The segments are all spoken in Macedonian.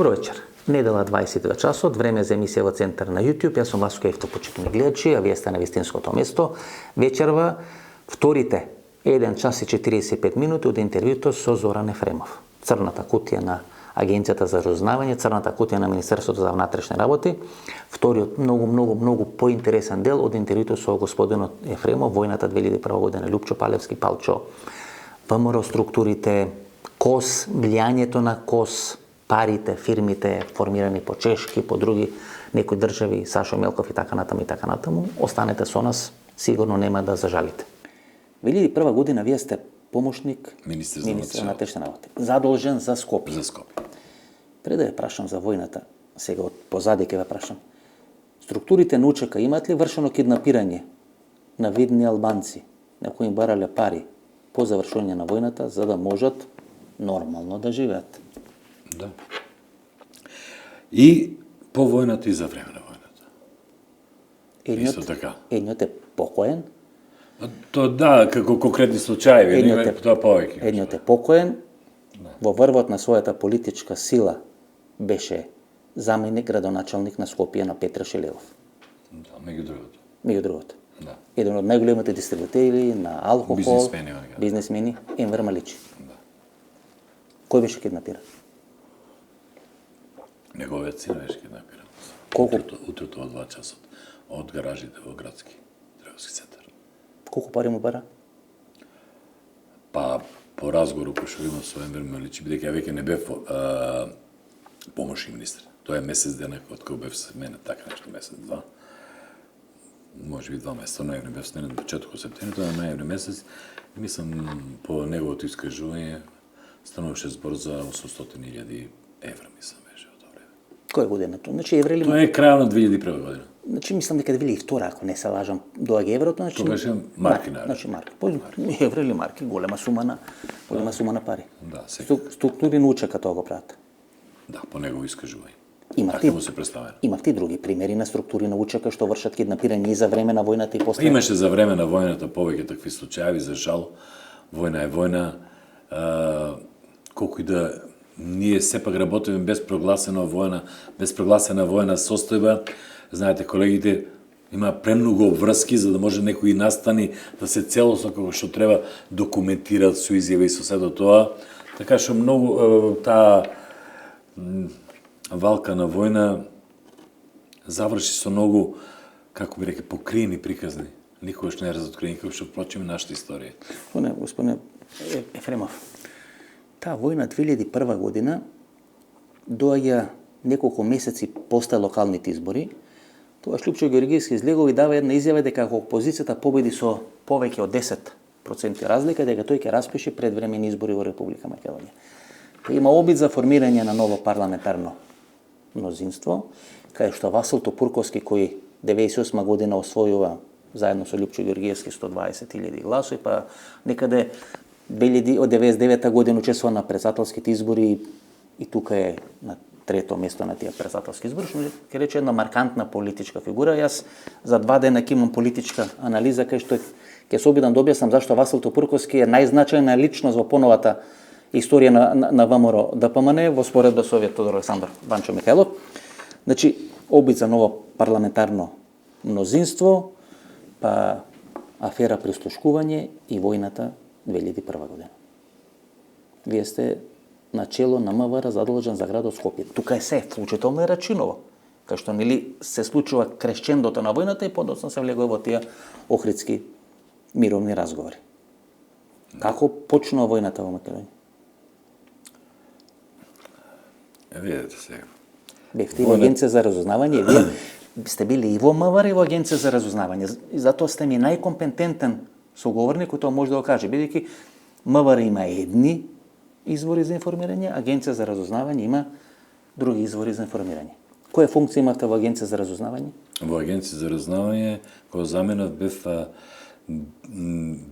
Добро вечер. Недела 22 часот, време за емисија во Центар на YouTube. Јас сум Васко Евто, почитувани гледачи, а вие сте на вистинското место. Вечерва, вторите 1 час и 45 минути од интервјуто со Зоран Ефремов. Црната кутија на Агенцијата за разузнавање, црната кутија на Министерството за внатрешни работи. Вториот многу поинтересен дел од интервјуто со господинот Ефремов, војната 2001 година, Лупчо Палевски, Палчо, ВМРО структурите, КОС, влијањето на КОС, парите, фирмите формирани по чешки, по други некои држави, Сашо Мелков и така натаму. Останете со нас, сигурно нема да зажалите. 2001 година вие сте помошник министер на внатрешни работи, задолжен за Скопје. За Скопје. Пред да ја прашам за војната, сега од позади ќе ве прашам. Структурите на УЧК имаат ли вршено киднапирање на видни албанци, на кои им барале пари по завршување на војната, за да можат нормално да живеат? Да. И по војната и за време на војната. Исто така. Едниот е покоен. То да, како конкретни случаи, тоа повеќе. Едниот е покоен. Во врвот на својата политичка сила беше заменик градоначалник на Скопје на Петра Шелегов. Да, меѓу другото. Да. Еден од најголемите дистрибутери на алкохол, бизнесмени, Енвер Маличи. Да. Кој беше киднапиран? Неговиот син беше киднапиран. Утрото од 2 часот од гаражите во градски трговски центар. Колку пари му бара? Па по разговор кој што имав со Енвер Маличи, бидејќи ја веќе не бев помошни министер. Тоа е месец дена од кога бев со мене, така нешто месец-два. Може би 2 месеца, ноември бев с мене на почетокот септември, тоа е ноември месец. Мислам по неговото искажување стануваше збор за 800.000 евра, мислам беше од тоа време. Која година тоа? Значи евро или Тоа е крајот на 2001 година. Значи мислам дека 2002, ако не се лажам, доаѓа еврото, значи Тоа беше марки на. Значи марки. Евро или марки, голема сума на пари. Да, сега. Структури на УЧК тоа го прават. Да, по негово искажување. Имавте му се представено. Имавте и други примери на структури на УЧК што вршат киднапирање и за време на војната и после. Имаше за време на војната повеќе такви случаи, за жал. Војна е војна. Колку и да ние сепак работиме без прогласена војна состојба. Знаете, колегите, има премногу обврски за да може некои настани да се целосно како што треба документираат со изјави и со се до тоа. Така што многу таа валка на војна заврши со многу, како би реке, покриени приказни. Никогаш не е разоткриени, како што впрочем нашата историја. Господине Ефремов, таа војна 2001 година доаѓа неколку месеци после локалните избори. Тогаш Лупчо Георгиевски излегува и дава една изјава дека ако опозицијата победи со повеќе од 10% разлика, дека тој ќе распише предвремени избори во Република Македонија. Има обид за формирање на ново парламентарно мнозинство, кај што Васил Топурковски, кој 98 година освојува заедно со Лупчо Георгиевски 120.000 гласови, па некаде од 99 година учествува на председателските избори и тука е на трето место на тие председателски избори, што ќе рече една маркантна политичка фигура. Јас за 2 дена ќе имам политичка анализа кај што ќе се обидам да објаснам зашто Васил Топурковски е најзначајна личност во поновата историја на ВМРО ДПМН во споредба со Тодор Александров, Ванчо Михајлов. Значи, обид за ново парламентарно мнозинство, па афера прислушкување и војната 2001 година. Вие сте начело на МВР задолжен за градот Скопје. Тука е се, вклучително и Рачиново, кај што нели се случува крешчендото на војната и подоцна се влегува во тие охридски мировни разговори. Како почнува војната во Македонија? Видете сега. Бевте и во Агенција за разузнавање, вие сте били и во МВР и во Агенција за разузнавање. И затоа сте ми најкомпетентен соговорник кој тоа може да го каже, бидејќи МВР има едни извори за информирање, Агенција за разузнавање има други извори за информирање. Која функција имавте во Агенција за разузнавање? Во Агенција за разузнавање, кога заменав бев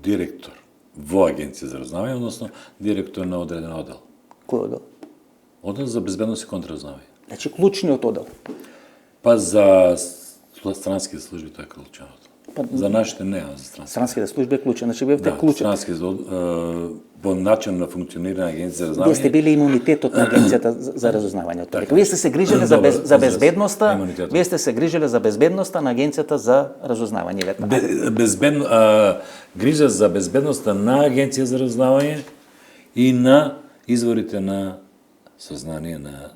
директор во Агенција за разузнавање, односно директор на одреден одел. Кој одел? Одел за безбедност и контраразузнавање. Значи клучниот одел. Па за странските служби тоа е клучниот одел. За нашите не, а за странски. Странските служби е клучен. Значи бевте клучен. Странски по начин на функционирање на агенција за Вие разузнавање. сте били имунитетот на агенцијата за разузнавање. Така. Вие сте се грижеле за, Добар за израз. безбедноста. Имунитетот. Вие сте се грижеле за безбедноста на агенцијата за разузнавање. Грижа за безбедноста на агенција за разузнавање и на изворите на сознание на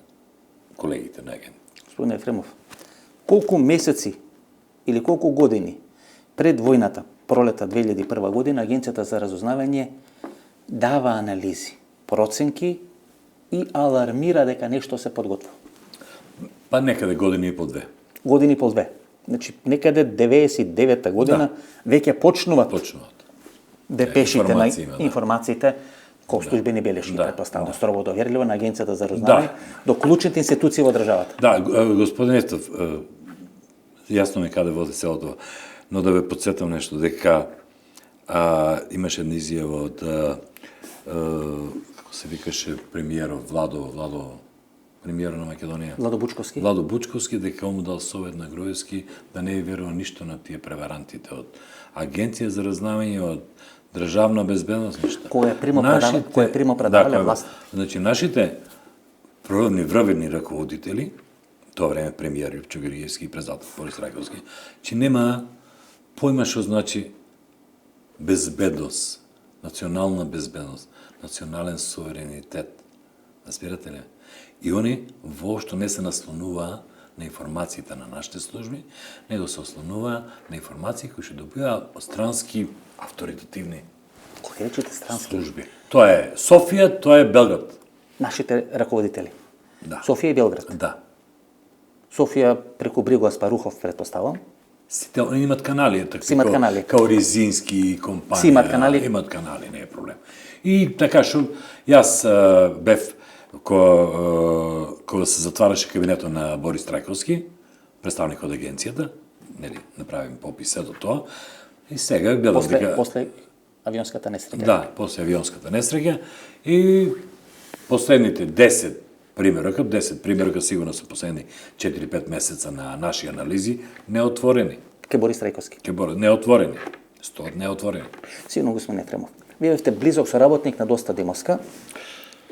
колегите на агенција. Господин Ефремов, колку месеци или колку години пред војната, пролета 2001 година, агенцијата за разузнавање дава анализи, проценки и алармира дека нешто се подготвува? Па некаде години и по две. Години по две. Значи, некаде 99-та година веќе почнуваат депешите на информациите кој службени белешни, предпоставам, строго доверливо на агенцијата за разузнавање до клучните институции во државата. Да, господин Естов, јасно ми каде води село тоа, но да ве подсетам нешто, дека имаше една изјава од како се викаше премиеров премиерот на Македонија. Владо Бучковски. Владо Бучковски, дека му дал совет на Груевски да не верува ништо на тие преварантите од агенција за разузнавање, од државна безбедност, ништо. Кој е примопредавале власт. Значи, нашите природни врвени раководители, тоа време премиер Јовчо Георгиевски и председател Борис Трајковски, че нема појма што значи безбедност, национална безбедност, национален суверенитет. Разбирате ли? И они воопшто не се наслонуваа на информациите на нашите служби, него се ослонуваа на информации кои што добиваа од странски авторитативни Кој речете странски? служби. Тоа е Софија, тоа е Белград. Нашите раководители. Да. Софија и Белград. Да. Софија преку Бриго Аспарухов, предпоставам. Сите они имат канали, така имат канали. Као Резински компанија. Си имат канали. Имат канали, не е проблем. И така што јас бев кога се затвараше кабинетот на Борис Трајковски, представник од агенцијата, нели, направим попис до тоа. И сега гледам После авионската несреќа. Да, после авионската несреќа и последните 10 примерока сигурно се последни 4-5 месеца на наши анализи неотворени. Ке Борис Трајковски. Неотворени. Стоат неотворени. Сигурно, господин Ефремов. Вие бевте близок соработник на доста Демоска.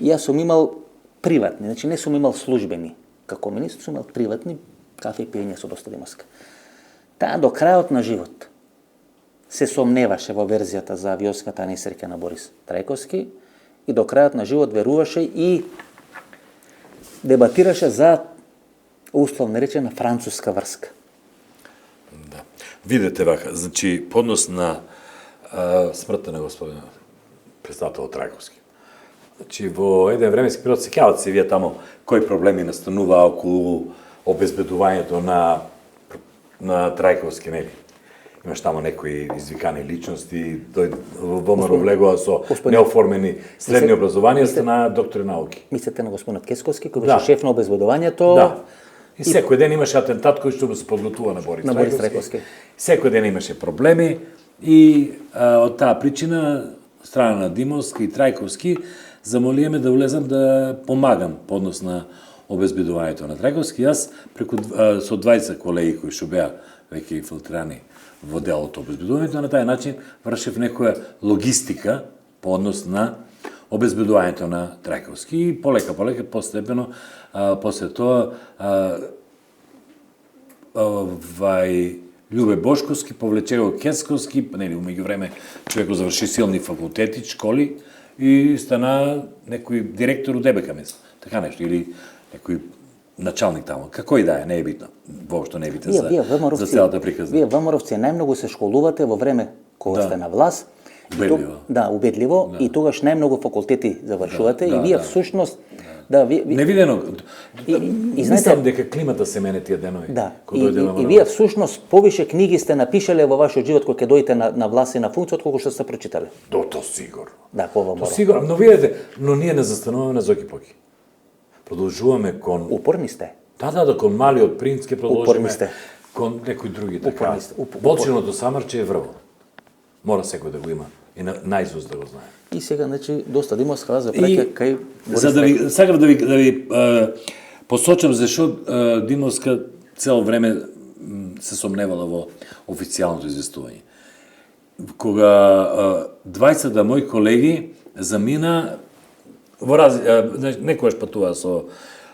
Јас сум имал приватни, значи не сум имал службени. Како министр сум имал приватни кафе и пиење со доста Демоска. Таа до крајот на живот се сомневаше во верзијата за авионската несреќа на Борис Трајковски и до крајот на живот веруваше и дебатираше за условно речена француска врска. Да. Видете вака, значи поднос на смртта на господин председател Трајковски. Значи во еден временски период сеќавате се вие тамо кои проблеми настануваа околу обезбедувањето на Трајковски, нели? Имаш тамо некои извикани личности, во ВМРО влегоа со неоформени средни образованија, стана доктори науки. Мислите на господинот Кесковски, кој беше шеф на обезбедувањето? Да. И секој ден имаше атентат кој што се подготвува на Борис Трајковски. Секој ден имаше проблеми и од таа причина страна на Димовски и Трајковски замолиеме да влезам да помагам по однос на обезбедувањето на Трајковски. Јас преку со 20 колеги кои што беа веќе инфилтрирани во делото обезбедувањето, на тај начин вршев некоја логистика по однос на обезбедувањето на Трајковски и полека постепено после тоа Љубе Бошковски повлече го Кесковски, нели умеѓу време човекот заврши силни факултети, школи и стана некој директор од ДБК, мислам. Така нешто или некој началник таму. Како и да е, не е битно. Воопшто не е битно за целата приказна. Вие ВМРО-вци најмногу се школувате во време кога сте на власт. Убедливо. Да, убедливо и тогаш најмногу факултети завршувате и вие всушност невидено. И мислам дека климата се мене тие денови. Да. И вие всушност повише книги сте напишале во вашиот живот кога ќе дојдете на власт и на функција отколку што сте прочитале. Тоа сигурно. Да, кога мора. Сигурно, но видите, но ние не застануваме на Зоки-Поки. Продолжуваме кон Упорни сте. Да, кон Малиот принц ќе продолжиме. Кон некои други така. Волчиното самарче е врво. Мора секој да го има и наизуст да го знае. И сега, значи, доста Димовска за преке кај сакам да ви посочам зашо Димовска цело време се сомневала во официјалното известување. Кога 20 мои колеги замина во некојаш патува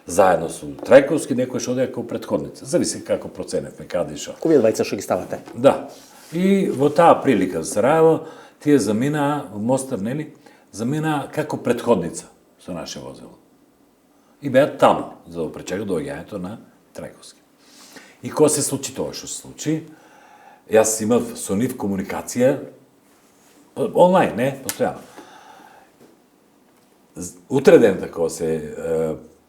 заедно со Трајковски, некојаш одеа како претходница. Зависи како проценевме, каде и шо. Кој вие двајца што ги ставате? Да. И во таа прилика за Сараево, тие заминаа во Мостар, нели? Заминаа како претходница со наше возило. И беа таму, за да пречека доаѓањето на Трајковски. И кога се случи тоа што се случи, јас имав со нив комуникација онлайн, не, постојано. Утреден кога се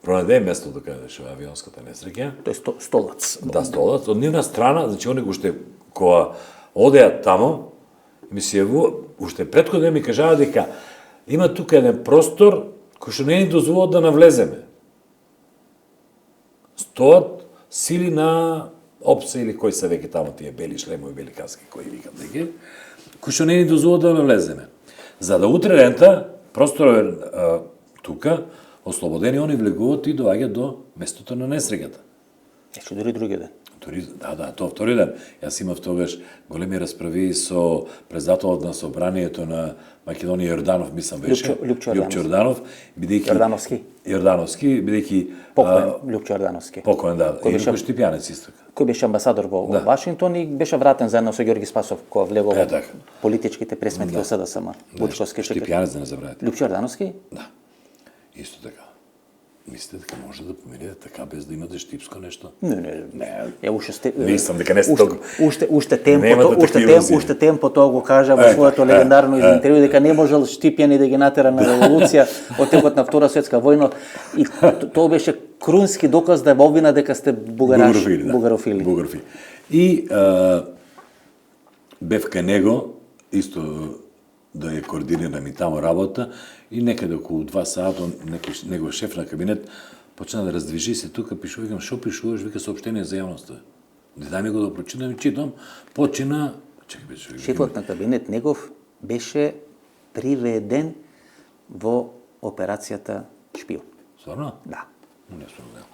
пронаде местото каде беше авионската несреќа. Тој столац. Да, столац. Од нивна страна, значи они уште кога одеа тамо, ми се уште претходно ми кажаа дека има тука еден простор кој што не ни дозволува да навлеземе. Стоат сили на ОПСЕ или кои се веќе тамо тие бели шлемови, бели каски кои викат веќе, кои што не ни дозволува да навлеземе. За да утре рента, просторот тука, ослободени, они влегуваат и доаѓаат до местото на несреќата. Значи дури други ден. Да, тоа втори ден. Јас имав тогаш големи расправи со председателот на собранието на Македонија Јорданов, мислам беше. Лјупчо Јорданов, бидејќи Јордановски, бидејќи покоен Лјупчо Јордановски. Покоен, да. Кој беше Штипјанец исто. Кој беше амбасадор во Вашингтон и беше вратен заедно со Ѓорги Спасов кога влегол во политичките пресметки во СДСМ. Вучковски Штипјанец, да не забравите. Лјупчо Јордановски? Да. Исто така. Мислите дека може да помириде така без да имате штипско нешто? Не. Уште сте. Мислам дека не сте толку. Уште темпото го кажа во своето легендарно интервју дека не можел Штипјани да ги натера на револуција од текот на Втора светска војна и тоа беше крунски доказ да во вина дека сте бугарофили. Бугарофили. И бев кај него исто да ја координирам и тамо работа и некаде околу 2 сата негов шеф на кабинет почна да раздвижи се тука, пишува, викам, шо пишуваш, вика сообщение за јавноста. Дај ми го да прочитам и читам, почина... Шефот на кабинет негов беше приведен во операцијата Шпион. Стварно? Да. Не сум знал.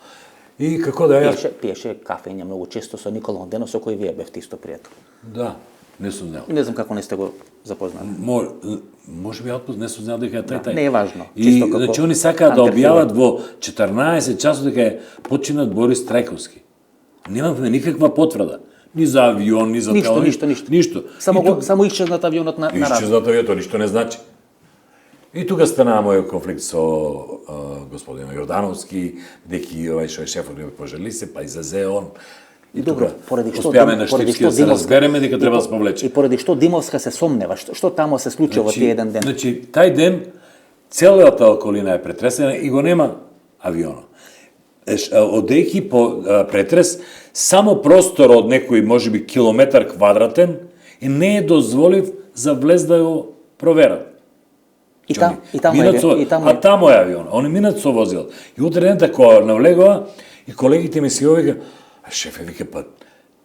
И како да ја... Пиеше кафења многу често со Никола Онденов, со кој вие бевте исто пријател. Да, не сум знал. Не знам како не сте го запознали. Може би отпуст, не сум знал дека е тај. Не е важно. И значи они сакаат да објават во 14 часот дека е починат Борис Трајковски. Немавме никаква потврда. Ни за авион, ни за ништо. Само исчезнат авионот на рад. Исчезнат авионот, ништо не значи. И тука стана мојот конфликт со господин Јордановски, деки овај што е шефот ми пожели се, па изазе он. И добро, поради што успеаме на Штипски да се разбереме дека треба да се повлече. И поради што Димовска се сомнева, што тамо се случува во тие еден ден? Значи, тај ден целата околина е претресена и го нема авионот. Одејќи по претрес, само простор од некој можеби километар квадратен и не е дозволив за влез да го проверат. И тамо е авион. Они минат со возил. И утре ден кога навлегува и колегите ми си овика, шефе, вика, па,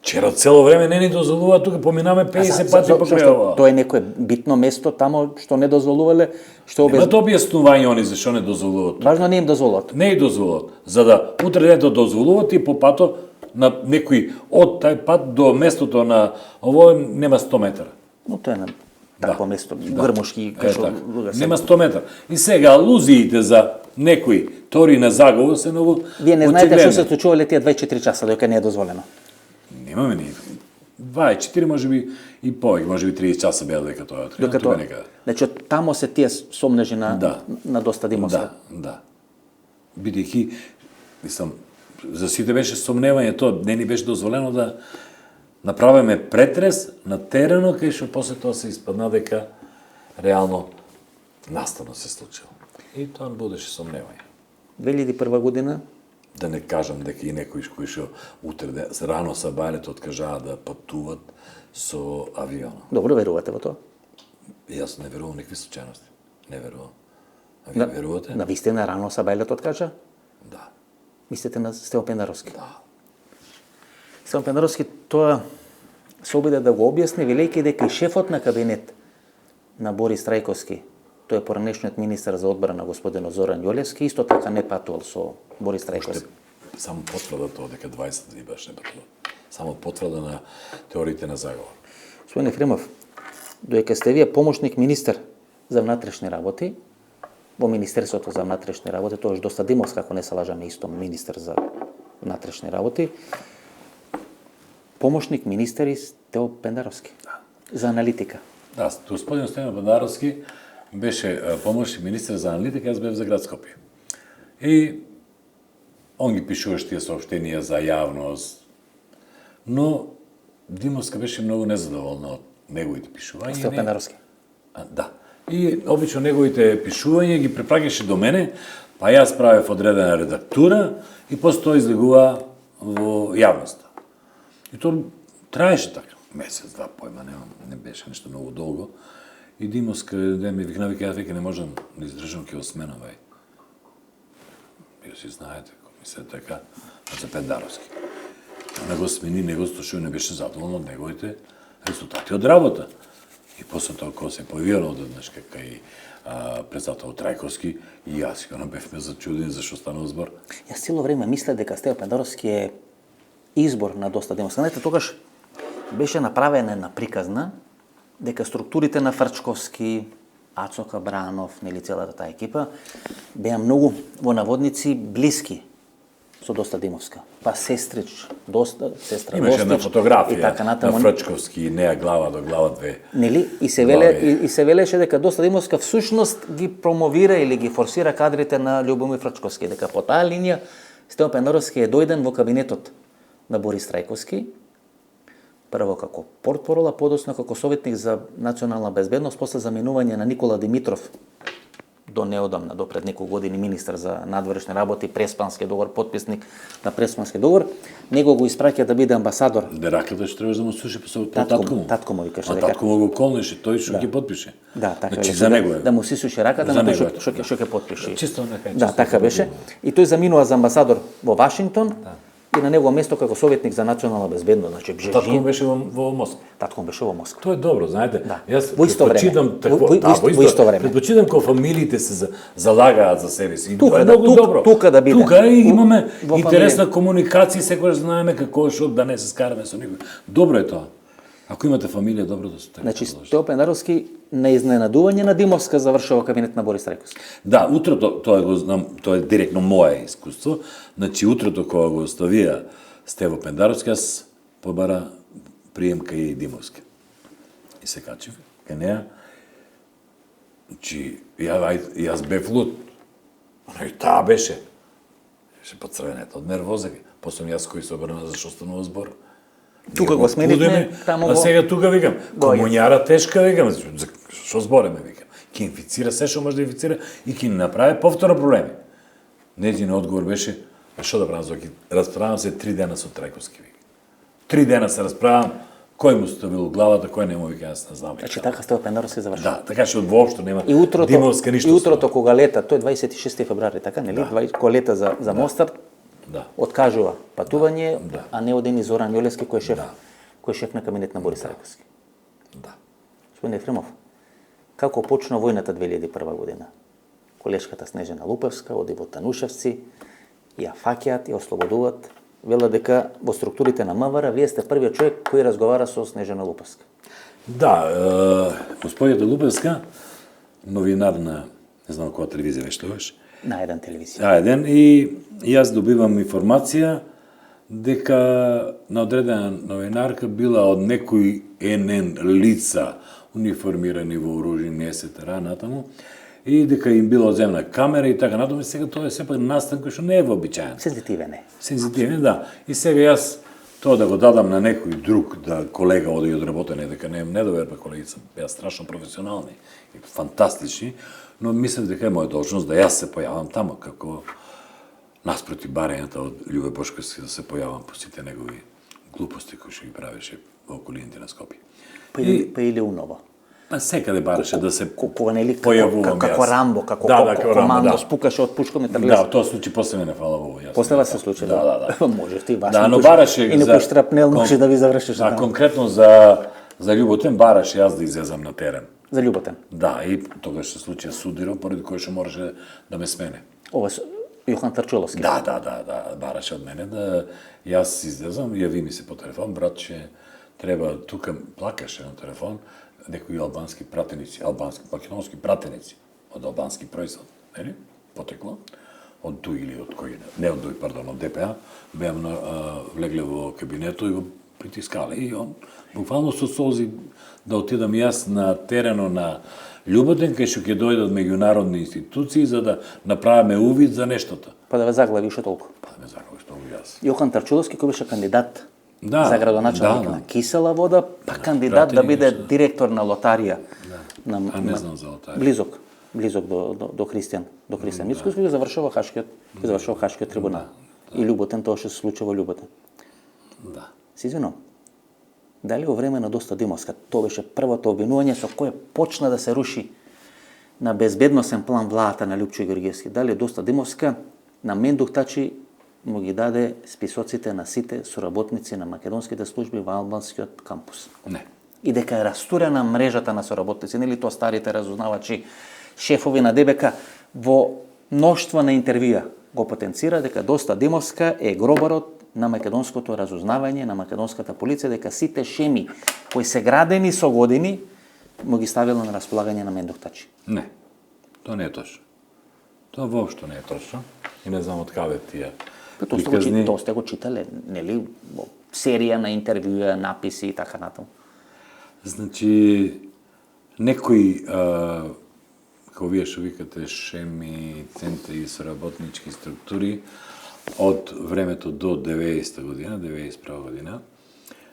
вчера цело време не ни дозволува, тука поминаме 50 пати покрај ова. Тоа е некое битно место тамо што не дозволувале, што Немат објаснување они зашто не дозволуваат. Важно не им дозволуваат. Не им дозволуваат. За да утре ден да дозволуваат и по пато на некој од тај пат до местото на ово нема 100 метра. Но тоа е на такво место, грмушки, кашо нема 100 метра. И сега алузиите за некои тори на заговор се многу. Вие не знаете што се случувале тие 24 часа додека не е дозволено. Немаме ни 24 можеби и повеќе, можеби 30 часа беа дека тоа тука некаде. Значи тамо се тие сомнежи на доста Димовска. Да. Бидејќи мислам за сите беше сомневање тоа, не ни беше дозволено да направиме претрес на теренот кај што после тоа се испадна дека реално наставно се случило. И тоа будеше сомневање. 2001 година да не кажам дека и некои кои што утре рано са бајлето откажаа да патуват со авиона. Добро, верувате во тоа? Јас не верувам никакви случајности. Не верувам. А вие верувате? На вистина рано са бајлето откажа? Да. Мислите на Стефан Пенаровски? Да. Стефан Пенаровски тоа се обиде да го објасни, велејќи дека и шефот на кабинет на Борис Трајковски, тој е поранешниот министар за одбрана господин Зоран Јолевски, исто така не патувал со Борис Трајковски. Само потврда тоа дека 20 дни баш не патувал. само потврда на теориите на заговор. Господин Ефремов, додека сте вие помошник министер за внатрешни работи, во Министерството за внатрешни работи, тоа е доста Димовска, ако не се лажаме, исто министер за внатрешни работи, помошник министер и Стево Пендаровски за аналитика. Да, господин Стево Пендаровски беше помошник министер за аналитика, аз бев за град Скопје. И он ги пишуваше тие сообщенија за јавност, но Димовска беше многу незадоволна од неговите пишувања. Стево Пендаровски. Да. И обично неговите пишувања ги препраќаше до мене, па јас правев одредена редактура и после тоа излегува во јавноста. И тоа траеше така, месец, два, појма, не беше нешто многу долго. И Димовска ми викна, ја веќе не можам да издржам, ќе го сменам, вај. Вие си знаете, ако мислите така, за Пендаровски. Она го смени, него што не беше задоволен од неговите резултати од работа. И после тоа, кога се појавила одеднаш кај председател Трајковски, и јас и она бевме зачудени зашто станува збор. Јас цело време мислев дека Стево Пендаровски е избор на доста Димовска. Знаете, тогаш беше направена една приказна дека структурите на Фрчковски, Ацо Кабранов, нели целата таа екипа, беа многу во наводници блиски со доста Димовска. Па сестрич, доста, сестра Имаше една Достич фотографија и така натаму. на Фрчковски, неа глава до глава две. Нели? И се велеше дека доста Димовска всушност ги промовира или ги форсира кадрите на Љубомир Фрчковски, дека по таа линија Стево Пендаровски е дојден во кабинетот на Борис Трајковски, прво како портпарол, а подоцна како советник за национална безбедност, после заменување на Никола Димитров до неодамна, до пред неколку години министер за надворешни работи, Преспански договор, потписник на Преспански договор, него го испраќа да биде амбасадор. Дераката што требаше да му слуша по татко му. Татко му викаше дека. Татко му го колнеше, тој што ги потпише. Да, така значи, беше. за него е. Да му сисуше раката, на тој што ќе потпише. Чисто нека. Да, така беше. И тој заминува за амбасадор во Вашингтон. И на негово место како советник за национална безбедност, значи Бжежин. Татко беше во Москва. Татко беше во Москва. Тоа е добро, знаете. Да. Јас во исто време. во исто време. Предпочитам кога фамилиите се залагаат за себе си. Тука, Тоа е многу добро. Тука да биде. Тука и имаме во интересна комуникација, секогаш знаеме како што да не се скараме со никој. Добро е тоа. Ако имате фамилија, добро да се така. Значи Стево Пендаровски на изненадување на Димовска завршува кабинет на Борис Трајковски. Да, утрото, тоа го знам, тоа е директно моје искуство. Значи утрото кога го оставија Стево Пендаровски, јас побара прием кај Димовски. И се качив кај неа. Значи, јас бев луд. Но и таа беше. Беше поцрвенета од нервоза. После јас кој се обрна за што станува збор. Тука го сменивме, таму А сега тука викам, комуњара тешка викам, за што збореме викам. Ке инфицира се што може да инфицира и ке направи повторно проблеми. Нејзин одговор беше, што да правам, Зоки, расправам се 3 дена со Трајковски вика. 3 дена се расправам, кој му ставил главата, кој не му вика, јас не знам. Значи така Стево Пендаровски завршува. Да, така што воопшто нема И утрото, Димовска ништо. И утрото кога лета, тој 26 февруари, така нели? Кога лета за Мостар. Да. Откажува патување, Да. а не одени Зоран Јолевски кој е шеф, кој е шеф на кабинет на Борис Трајковски. Да. Господин Ефремов, како почна војната 2001 година? Колешката Снежана Лупевска оди во Танушевци, ја фаќаат, ја ослободуваат, вела дека во структурите на МВР вие сте првиот човек кој разговара со Снежана Лупевска. Да, господјата Лупевска, новинар на, не знам која телевизија беше тогаш, На еден телевизија. А1, и јас добивам информација дека на одредена новинарка била од некои НН лица униформирани во оружјени СТР натаму и дека им била земна камера и така натаму. Сега тоа е сепак настан кој што не е вообичаен. Сензитивен е. Сензитивен, да. И сега јас тоа да го дадам на некој друг, да колега оди одработене, дека немам недоверба, колегица беа страшно професионални и фантастични, но мислев дека е моја должност да јас се појавам таму, како наспроти барењата од Љубе Бошковски да се појавам по сите негови глупости кои што ги правеше во околините на Скопје. Па или унова. А секаде бараше да се Кога нели појавувам како јас. Рамбо, како Рамбо, командо да. спукаше од пушкометар лес. Да, тоа случи после мене, фала Богу. Јас После се случи. Да. Може ти баш. Да, но бараше и некој штрапнел може да ви завршиш. Да, конкретно за Љуботен бараше јас да излезам на терен. За Љуботен. Да, и тогаш се случи судиро, поради кој што можеше да ме смене. Ова Јохан Трчуловски. Да, бараше од мене да јас излезам, јави ми се по телефон, братче, треба тука, плакаше на телефон, некои албански пратеници, македонски пратеници од албански происход, нели? Потекло од ДУИ или од кој не од ДУИ, пардон, од ДПА, беа влегле во кабинето и го притискале и он буквално со солзи да отидам јас на терено на Љуботен, кај што ќе дојдат меѓународни институции за да направиме увид за нештото. Па да ве заглави уште толку. Па да ме заглави што јас. Јохан Трчуловски кој беше кандидат Да, за градоначалник на Кисела Вода, па кандидат да биде директор на лотарија. А не знам за лотарија. Близок до Христијан, Мицкоски, го завршува Хашкиот трибунал. И Љуботен, тоа што се случува во Љуботен. Да. Се извинувам. Дали во време на Доста Димовска, тоа беше првото обвинување со кое почна да се руши на безбедносен план владата на Лјупчо Георгиевски. Дали Доста Димовска на Мендух Тачи му ги даде списоците на сите соработници на македонските служби во албанскиот кампус. Не. И дека е растурена мрежата на соработници, нели тоа старите разузнавачи, шефови на ДБК, во мноштво на интервјуа го потенцира дека Доста Димовска е гробарот на македонското разузнавање, на македонската полиција, дека сите шеми кои се градени со години му ги ставила на располагање на Мендух Тачи. Не. Тоа не е точно. Тоа воопшто не е точно. И не знам од каде тие. Тоа сте го читале, нели, во серија на интервјуа, написи и така натаму. Значи, некои, како вие што викате, шеми, центри, соработнички структури, од времето до 90-та година, 91 година,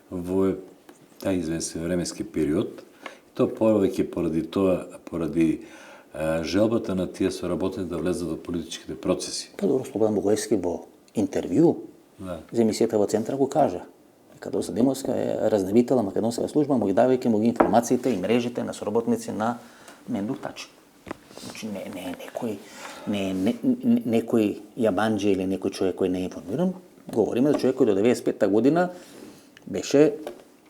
во тај известен временски период, тоа повеќе поради желбата на тие соработници да влезат во политичките процеси. Па добро, Слободан Богоевски во интервју за емисијата во Центра го кажа дека Доста Димовска е разнебитела македонска служба, му ги давајќи му ги информациите и мрежите на соработници на Мендух Тачи. Значи некој јабанџи или некој човек кој не е информиран, говориме за човек кој до 95-та година беше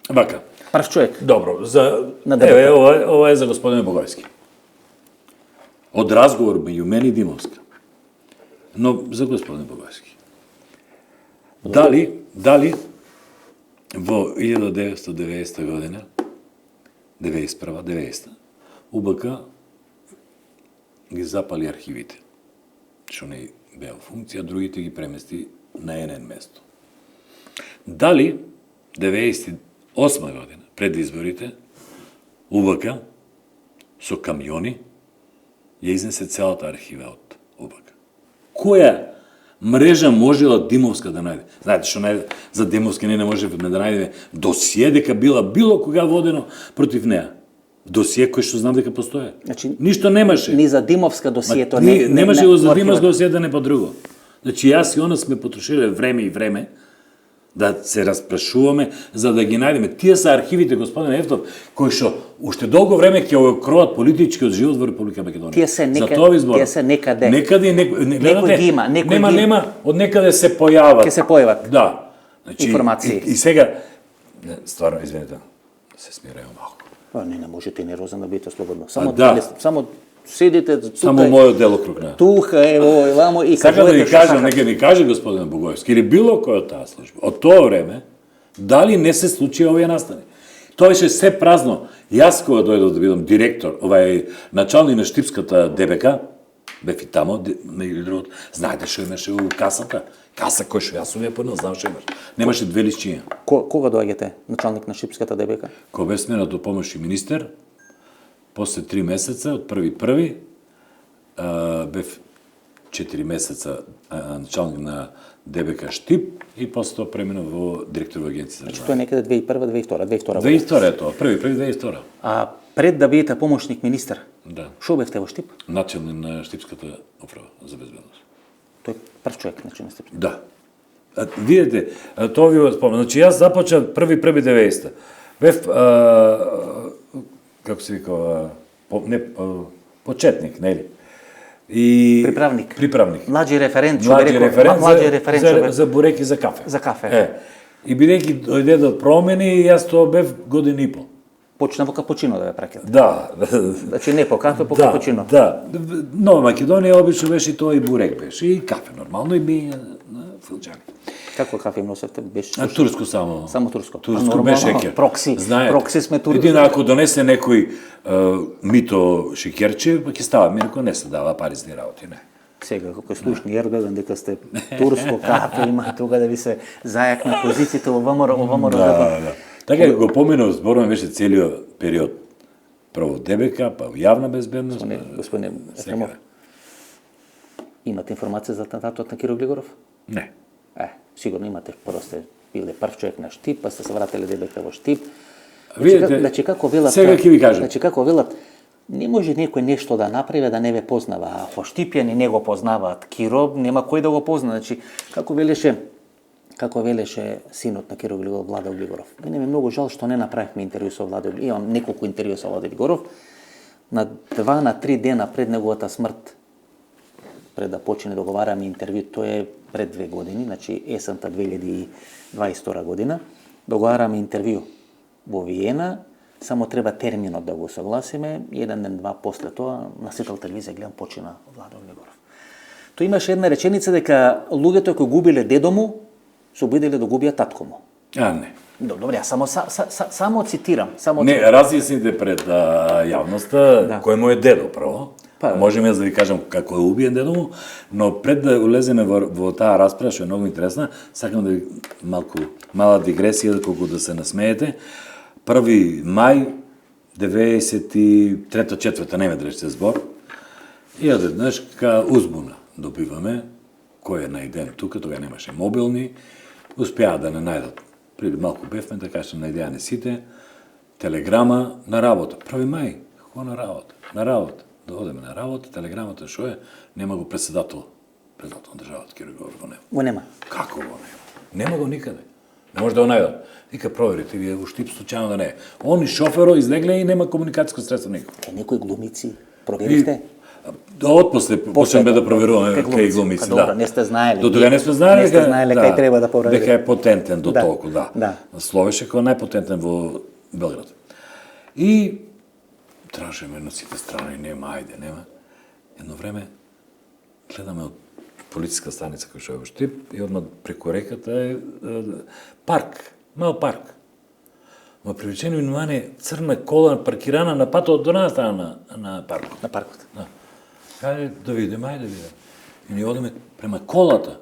Вака. прв човек. Добро, ДБК. ова е за господин Богоевски. Од разговор меѓу мене и Димовска. Но за господин Богоевски. Дали во 1990 година, 91-90, УБК ги запали архивите, што не беа во функција, другите ги премести на еден место. Дали 98 година, пред изборите, УБК со камиони ја изнесе целата архива од УБК. Која мрежа можела Димовска да најде? Знаете што за Димовска не можеме да најдеме досие дека било кога водено против неа. Досие кој што знам дека постоje. Значи, ништо немаше. Ни за Димовска досието немаше го за Димовска досие не по друго. Значи јас и она сме потрошиле време и време да се распрашуваме за да ги најдеме. Тие се архивите, господин Ефтов, кои што уште долго време ќе окроат политичкиот живот во Република Македонија. Тие се некаде. Некој ги има, нема, од некаде се појават. Ќе се појават. Да. Значи, информации. И сега, стварно, извинете, се смирам малку. Не можете нервозен да бидете слободно. Само седите тука. Само мојот делокруг на. Тука е вамо и сакам да ви кажам, нека ми каже господин Богоевски или било кој од таа служба. Од тоа време дали не се случи овие настани? Тоа беше се празно. Јас кога дојдов да бидам директор, началник на Штипската ДБК, бев и тамо, меѓу другото, знаете што имаше у касата? Каса кој што јас сум ја поднел, знам што имаш. Немаше две лисчиња. Кога доаѓате началник на Штипската ДБК? Кога бев сменат до помошни министер, после 3 месеца, од 1.1. Бев 4 месеца началник на ДБК Штип и после тоа преминав во директор во агенција. Значи тоа е некаде 2001-2002. 2002 е тоа, 1.1.2002. А пред да бидете помошник министер, да. Шо бевте во Штип? Началник на Штипската управа за безбедност. Тој прв човек на Штип. Да. Видете, тоа ви го спомнам. Значи јас започнав 1.1.90. Бев како се викава, почетник, нели? И приправник. Млади референт, за бурек и за кафе. За кафе. И бидејќи дојде до промени, јас тоа бев година и пол. почна во капучино да ве праќат. Да. Значи не по кафе, по Да, капучино. да. Нова Македонија обично беше и тоа и бурек беше, и кафе нормално и би на филџани. Како кафе им носевте? Беше А турско само. Само турско. Турско Нормално, без шеќер. Прокси сме турци. Един ако донесе некој мито шеќерче, па ќе става, ми рекол не се дава пари за работи, не. Сега, како слушни Ердоган, дека сте турско кафе, има тука да ви се зајакна позициите во ВМРО. Да. Така го поминав, зборувам беше целиот период. Прво ДБК, па јавна безбедност. Господине Ефремов, имате информација за атентатот на Киро Глигоров? Не. Сигурно имате, прво сте биле прв човек на Штип, па сте се вратили ДБК во Штип. Видите, Значи како велат, сега ќе ви кажам. Значи како велат, не може некој нешто да направи да не ве познава, а во Штипјани не го познаваат Киро, нема кој да го позна. Значи како велеше синот на Киро Глигоров, Владо Глигоров. Мене ми многу жал што не направивме интервју со Владо Глигоров. Имам неколку интервју со Владо Глигоров. На 2 на 3 дена пред неговата смрт, пред да почне да договараме интервју, тоа е пред 2 години, значи есента 2022 година, договараме интервју во Виена, само треба терминот да го согласиме, 1 ден, 2 после тоа, на Сител телевизија гледам почина Владо Глигоров. Тој имаше една реченица дека луѓето кои губиле дедо му, се обиделе да губиат татко му. Не. Добре, ја само цитирам. Не, разјасните пред јавноста кој му е дедо прво. Можеме да ви кажам како е убиен дедо му, но пред да улеземе во таа расправа, што е многу интересна, сакам да ви мала дигресија, колку да се насмеете. 1 мај 93-4, не ме држите збор, и одеднаш ка узбуна добиваме, кој е најден тука, тога немаше мобилни, успеа да не најдат. Преди малку бевме, да кажем, најдеане сите, телеграма на работа. 1 мај, како на работа. Да одеме на работа, телеграмата шо е, нема го председател на државата, Киро Глигоров го нема. Го нема. Како го нема? Нема го никаде. Не може да го најдат. Вика, проверите, вие у Штип случајно да не е. Он и шоферо излегле и нема комуникацијско средство никако. Некои глумици, проверихте? Отпосле почнеме да проверуваме кај глумици, да. Не сте знаели. До тога не сме знаели. Не сте знаели кај треба да проверите. Дека е потентен до толку, да. Словеше како најпотентен во Белград. И тражеме на сите страни, нема. Едно време гледаме од полициска станица која што е во Штип и одма преку реката е парк, мал парк. Ма привлечено внимание црна кола паркирана на патот до една страна на паркот. На паркот. Да. Каде да видиме, ајде да видиме. И ни одиме према колата.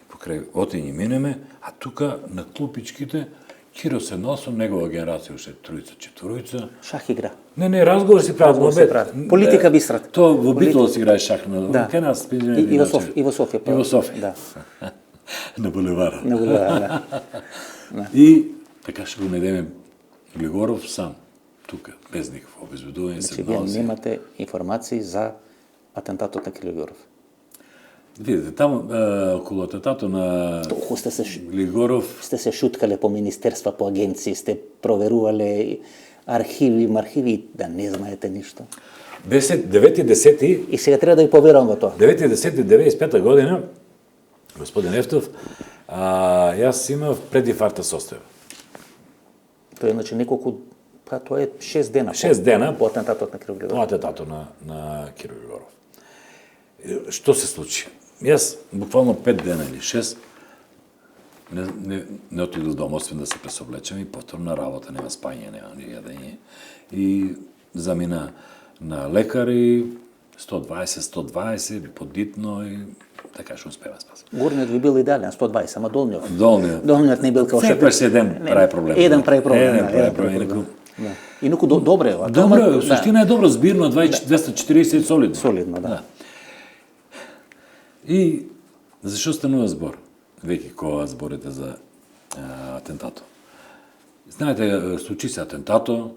И покрај отињи минеме, а тука на клупичките Киро 7-8, негова генерација уште 3-4. Шах игра. Не, разговор си прават во бед. Политика бистрат. Тоа во Битол си играе шах на кај нас. И во Софија. И во Софија. Да. На булевара. Да. И така што го најдеме Глигоров сам, тука, без никакво обезбедување. Значи, вие немате информации за атентатот на Киро Глигоров? Видите, таму, околу атентатот на Глигоров... Сте се шуткале по министерства, по агенции, сте проверувале архиви, да не знаете ништо. 9.10. И сега треба да ви поверувам во тоа. 9.10.95 година, господин Ефтов, јас имав прединфарктна состојба. Тоа е, значи, неколку, тоа е 6 дена. 6 дена по атентатот на Киро Глигоров. По атентатот на Киро Глигоров. Што се случи? Јас буквално 5 дена или 6 не отидов дома, освен да се пресоблечам и потом на работа, нема спање, нема ни јадење. И замина на лекар и 120, подитно и така што успева спаси. Горниот ви бил идеален, 120, ама долниот. Долниот не бил као што... Секојаш еден прави проблем. Еден прави проблем. Инаку добре е. Добро, суштина е добро, збирно 240 солидно. Солидно, да. И зашо станува збор? Веќе кога зборите за атентато. Знаете, случи се атентато,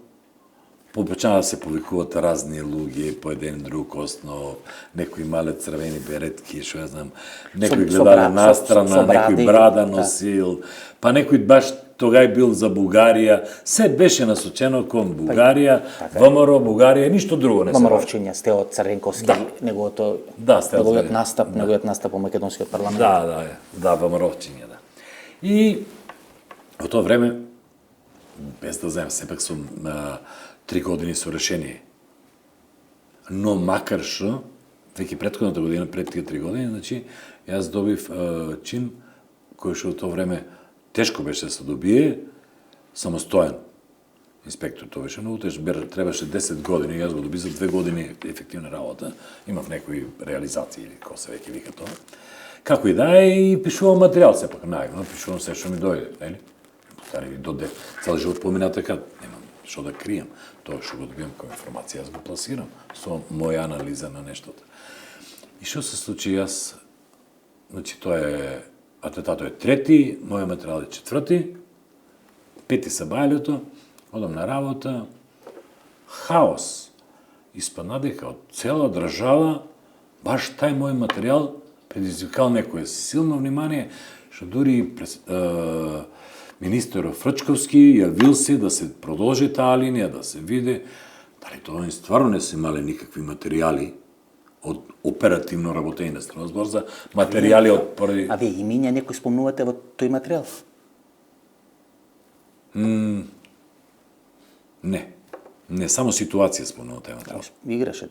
почнаа да се повикуваат разни луѓе, по еден друг основ, некои мале црвени беретки, што ја знам, некои гледале настрана, некој брада носил, па некој баш тогај бил за Бугарија, се беше насочено кон Бугарија, ВМРО Бугарија, ништо друго не се. ВМРО-вчиња, Стео Цренковски, неговиот настап во македонскиот парламент. Да, ВМРО-вчиња, да. И во тоа време без да знаем, сепак сум 3 години со решение. Но макар што, веќе претходната година, пред тие 3 години, значи, јас добив чин кој што во тоа време тешко беше да се добие, самостоен инспектор. Тоа беше многу тешко, требаше 10 години, јас го доби за 2 години ефективна работа. Имав некои реализации, или ко се веќе вика тоа. Како и да е, и пишувам материјал, сепак наивно, пишувам се што ми дојде, нели? Стари доде, цел живот помина така, немам што да криjem. Тоа што го добивам како информација, јас го пласирам со моја анализа на нештото. И што се случи јас, значи тоа е, атентатот е 3, мојот материјал е 4, 5 сабајлето, одам на работа, хаос. Испадна дека од цела држава, баш тај мој материјал предизвикал некое силно внимание, што дури министерот Фрчковски јавил се да се продолжи таа линија, да се види дали тоа стварно не се имале никакви материјали од оперативно работење на страна збор за материјали од први. А вие имиња некој спомнувате во тој материјал? Не, само ситуација спомнува тај материјал. Ви играше.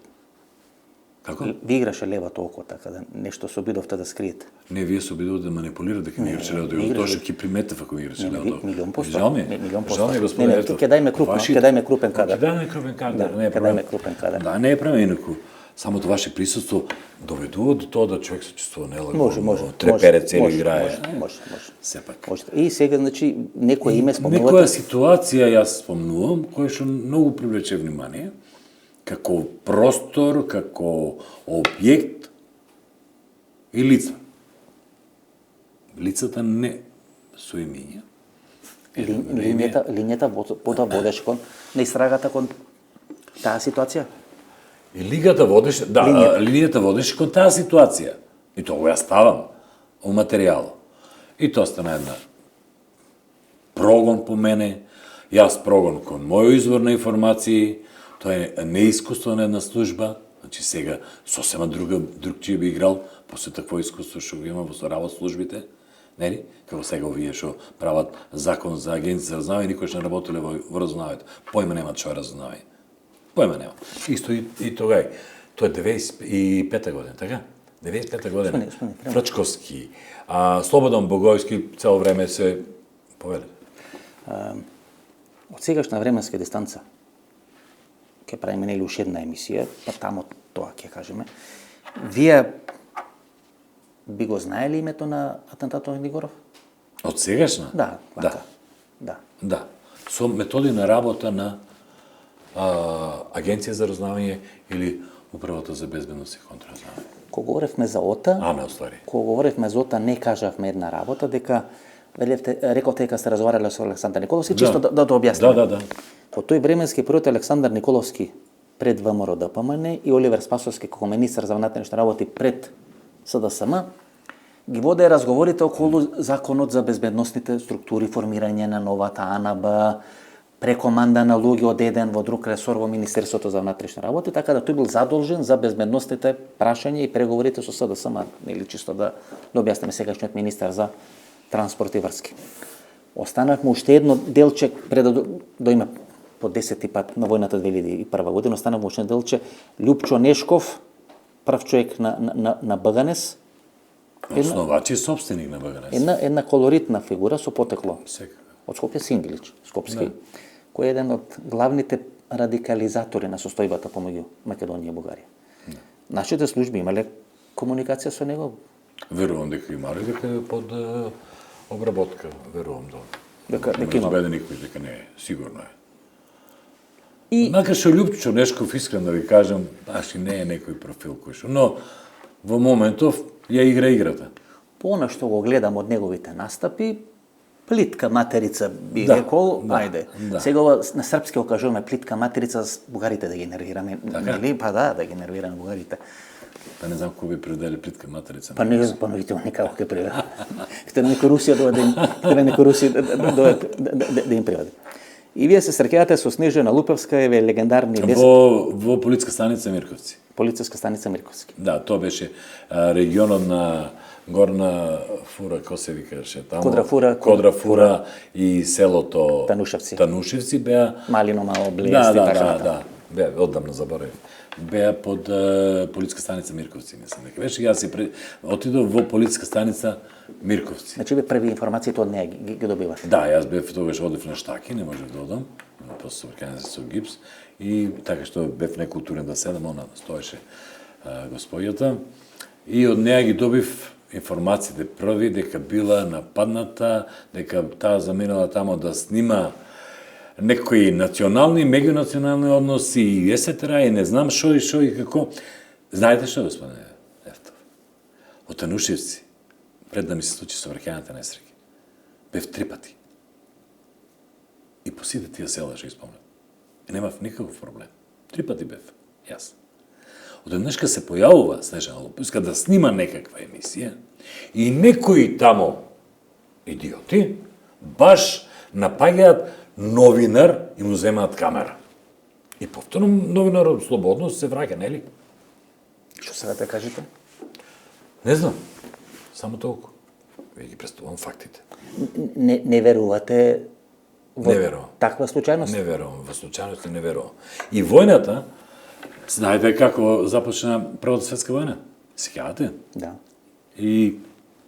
Како? Ви играше левото око, така да нешто се обидовте да скриете. Не, вие се обидувате да манипулирате дека ми играше левото око. Тоа што ќе приметев ако ми играше левото око. Милион посто. Жал ми. Не, ќе дајме крупен кадар. Ќе дајме крупен кадар, не е Ќе дајме крупен кадар. Да, не е проблем, инаку самото ваше присуство доведува до тоа да човек се чувствува нелагодно, Може. треперец или играе. Може. Сепак. Може. И сега, значи, некој име спомнувате? Некоја ситуација јас спомнувам, која што многу привлече внимание, како простор, како објект и лица. Лицата не со имиња. Линијата водеше кон на истрагата кон таа ситуација? И линијата водеше кон таа ситуација. И тоа го ја ставам у материјал. И тоа стана една прогон по мене, јас прогон кон мој извор на информации, тоа е неискуство на една служба, значи сега сосема другчија би играл, после такво искуство што го има во работа службите, нели? Како сега овие што прават закон за агенција за разузнавање, никош не работеле во разузнавањето. Појма немаат што е разузнавање. Појма нема. Исто и тогај. Тоа е 95 година, така? 95 година. Фрчковски, Слободан Боговски цело време се повели. Од сегашна временска дистанца ќе правиме нели уште една емисија, па тамо тоа ќе кажеме. Вие би го знаеле името на атентатот на Нигоров? Од сегашна? Да. Да. Со методи на работа на Агенција за разузнавање или Управата за безбедност и контраразузнавање. Кога говоревме за ОТА, кога говоревме за ОТА, не кажавме една работа, дека рековте дека сте разговарале со Александар Николовски, чисто да објасниме. Да. Во тој временски период Александар Николовски пред ВМРО ДПМН и Оливер Спасовски како министар за внатрешни работи пред СДСМ ги воде разговорите околу законот за безбедносните структури, формирање на новата АНБ, прекоманда на луѓе од еден во друг ресор во Министерството за внатрешни работи, така да тој бил задолжен за безбедносните прашања и преговорите со СДСМ, или чисто да објасниме сегашниот министар за транспорт и врски. Останавме уште едно делче пред да доиме по 10-ти пат на војната 2001 година, останавме уште едно делче Љупчо Нешков, прв човек на БГНС. Основач и собственик на БГНС. Една колоритна фигура со потекло. Секако. Од Скопје Сингилич, скопски, кој е еден од главните радикализатори на состојбата помеѓу Македонија и Бугарија. Нашите служби имале комуникација со него? Верувам дека имале, дека е под обработка, верувам Дека има. Дека не е, сигурно е. Макар што Љупчо Нешков, искрено да ви кажам, баш и не е некој профил кој што, но во моментов ја игра играта. По она што го гледам од неговите настапи, плитка материца би рекол, ајде. Сега на српски го кажуваме плитка материца, бугарите да ги нервираме, нели? Па да ги нервираме бугарите. Па не знам кој би преведели плитка материца. Па не знам, па никако ќе преведе. Хте некој Русија дојде, да им преведе. И вие се среќавате со Снежана Лупевска, еве легендарни Во полициска станица Мирковци. полициска станица Мирковски. Да, тоа беше регионот на Горна Фура, кој се викаше тамо? Кодрафура и селото Танушевци беа Малино мало Блест и така. Да, беа одамна заборавив. Беа под полициска станица Мирковци, мислам дека беше. Јас отидов во полициска станица Мирковци. Значи ве први информациите од неа ги добиваш. Да, јас бев тогаш одев на штаки, не можев да одам, после совркање со гипс и така што бев некултурен да седам, она стоеше господјата и од неа ги добив информациите први дека била нападната, дека таа заминала тамо да снима некои национални, меѓунационални односи и есетера и не знам шо и како. Знаете што, господине Ефтов? Од Танушевци, пред да ми се случи совркањата несреќи, бев 3 пати. И по сите тие села што испомнам. И немав никаков проблем. 3 пати бев, јас. Одеднешка се појавува Снежана Лупевска да снима некаква емисија и некои тамо идиоти баш напаѓаат новинар и му земаат камера. И повторно новинарот слободно се враќа, нели? Што сега да кажете? Не знам. Само толку. Вие ги представувам фактите. Не верувате Не верувам. таква случајност? Не верувам. Во случајност не верувам. И војната, знаете како започна Првата светска војна? Сеќавате? Да. И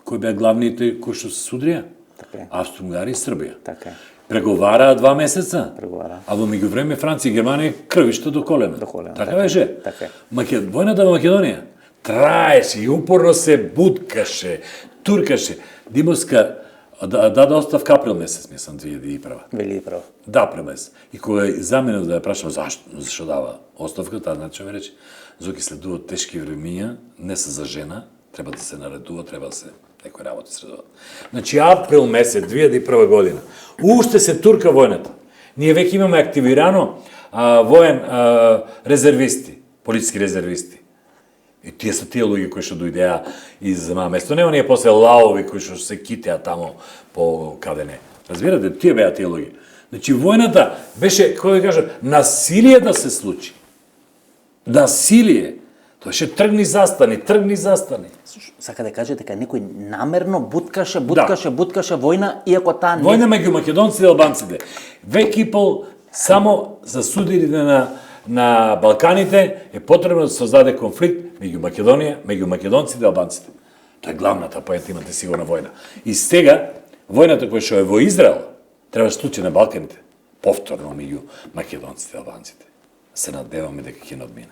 кои беа главните кои што се судрија? Така е. Австро-Унгарија и Србија. Така е. Преговараа 2 месеца. Преговараа. А во меѓувреме Франција и Германија крвишто до колена. До колена, Така така е, беше. така е. Војната во Македонија траеше и упорно се буткаше, туркаше. Димовска даде оставка април месец, мислам, 2001. Вели право. Да, април месец. И кога за мене да ја прашам зашто дава оставка, таа значи ми рече, Зоки следуваат тешки времиња, не се за жена, треба да се наредува, треба да се некои работи средуваат. Значи, април месец 2001 година, уште се турка војната. Ние веќе имаме активирано воен резервисти, полициски резервисти. И тие се тие луѓе кои што дојдеа и зема место. Нема ние после лаови кои што се китеа тамо по каде не. Разбирате, тие беа тие луѓе. Значи, војната беше, како да кажа, насилие да се случи. Насилие. Тоа беше тргни застани. Сака да каже дека некој намерно буткаше војна, иако таа не... Војна меѓу македонците и албанците. Век и пол само за судирите на Балканите е потребно да се создаде конфликт меѓу Македонија, меѓу македонците и албанците. Тоа е главната поента, имате сигурна војна. И сега, војната која што е во Израел, треба да се случи на Балканите, повторно меѓу македонците и албанците. Се надеваме дека ќе надмине.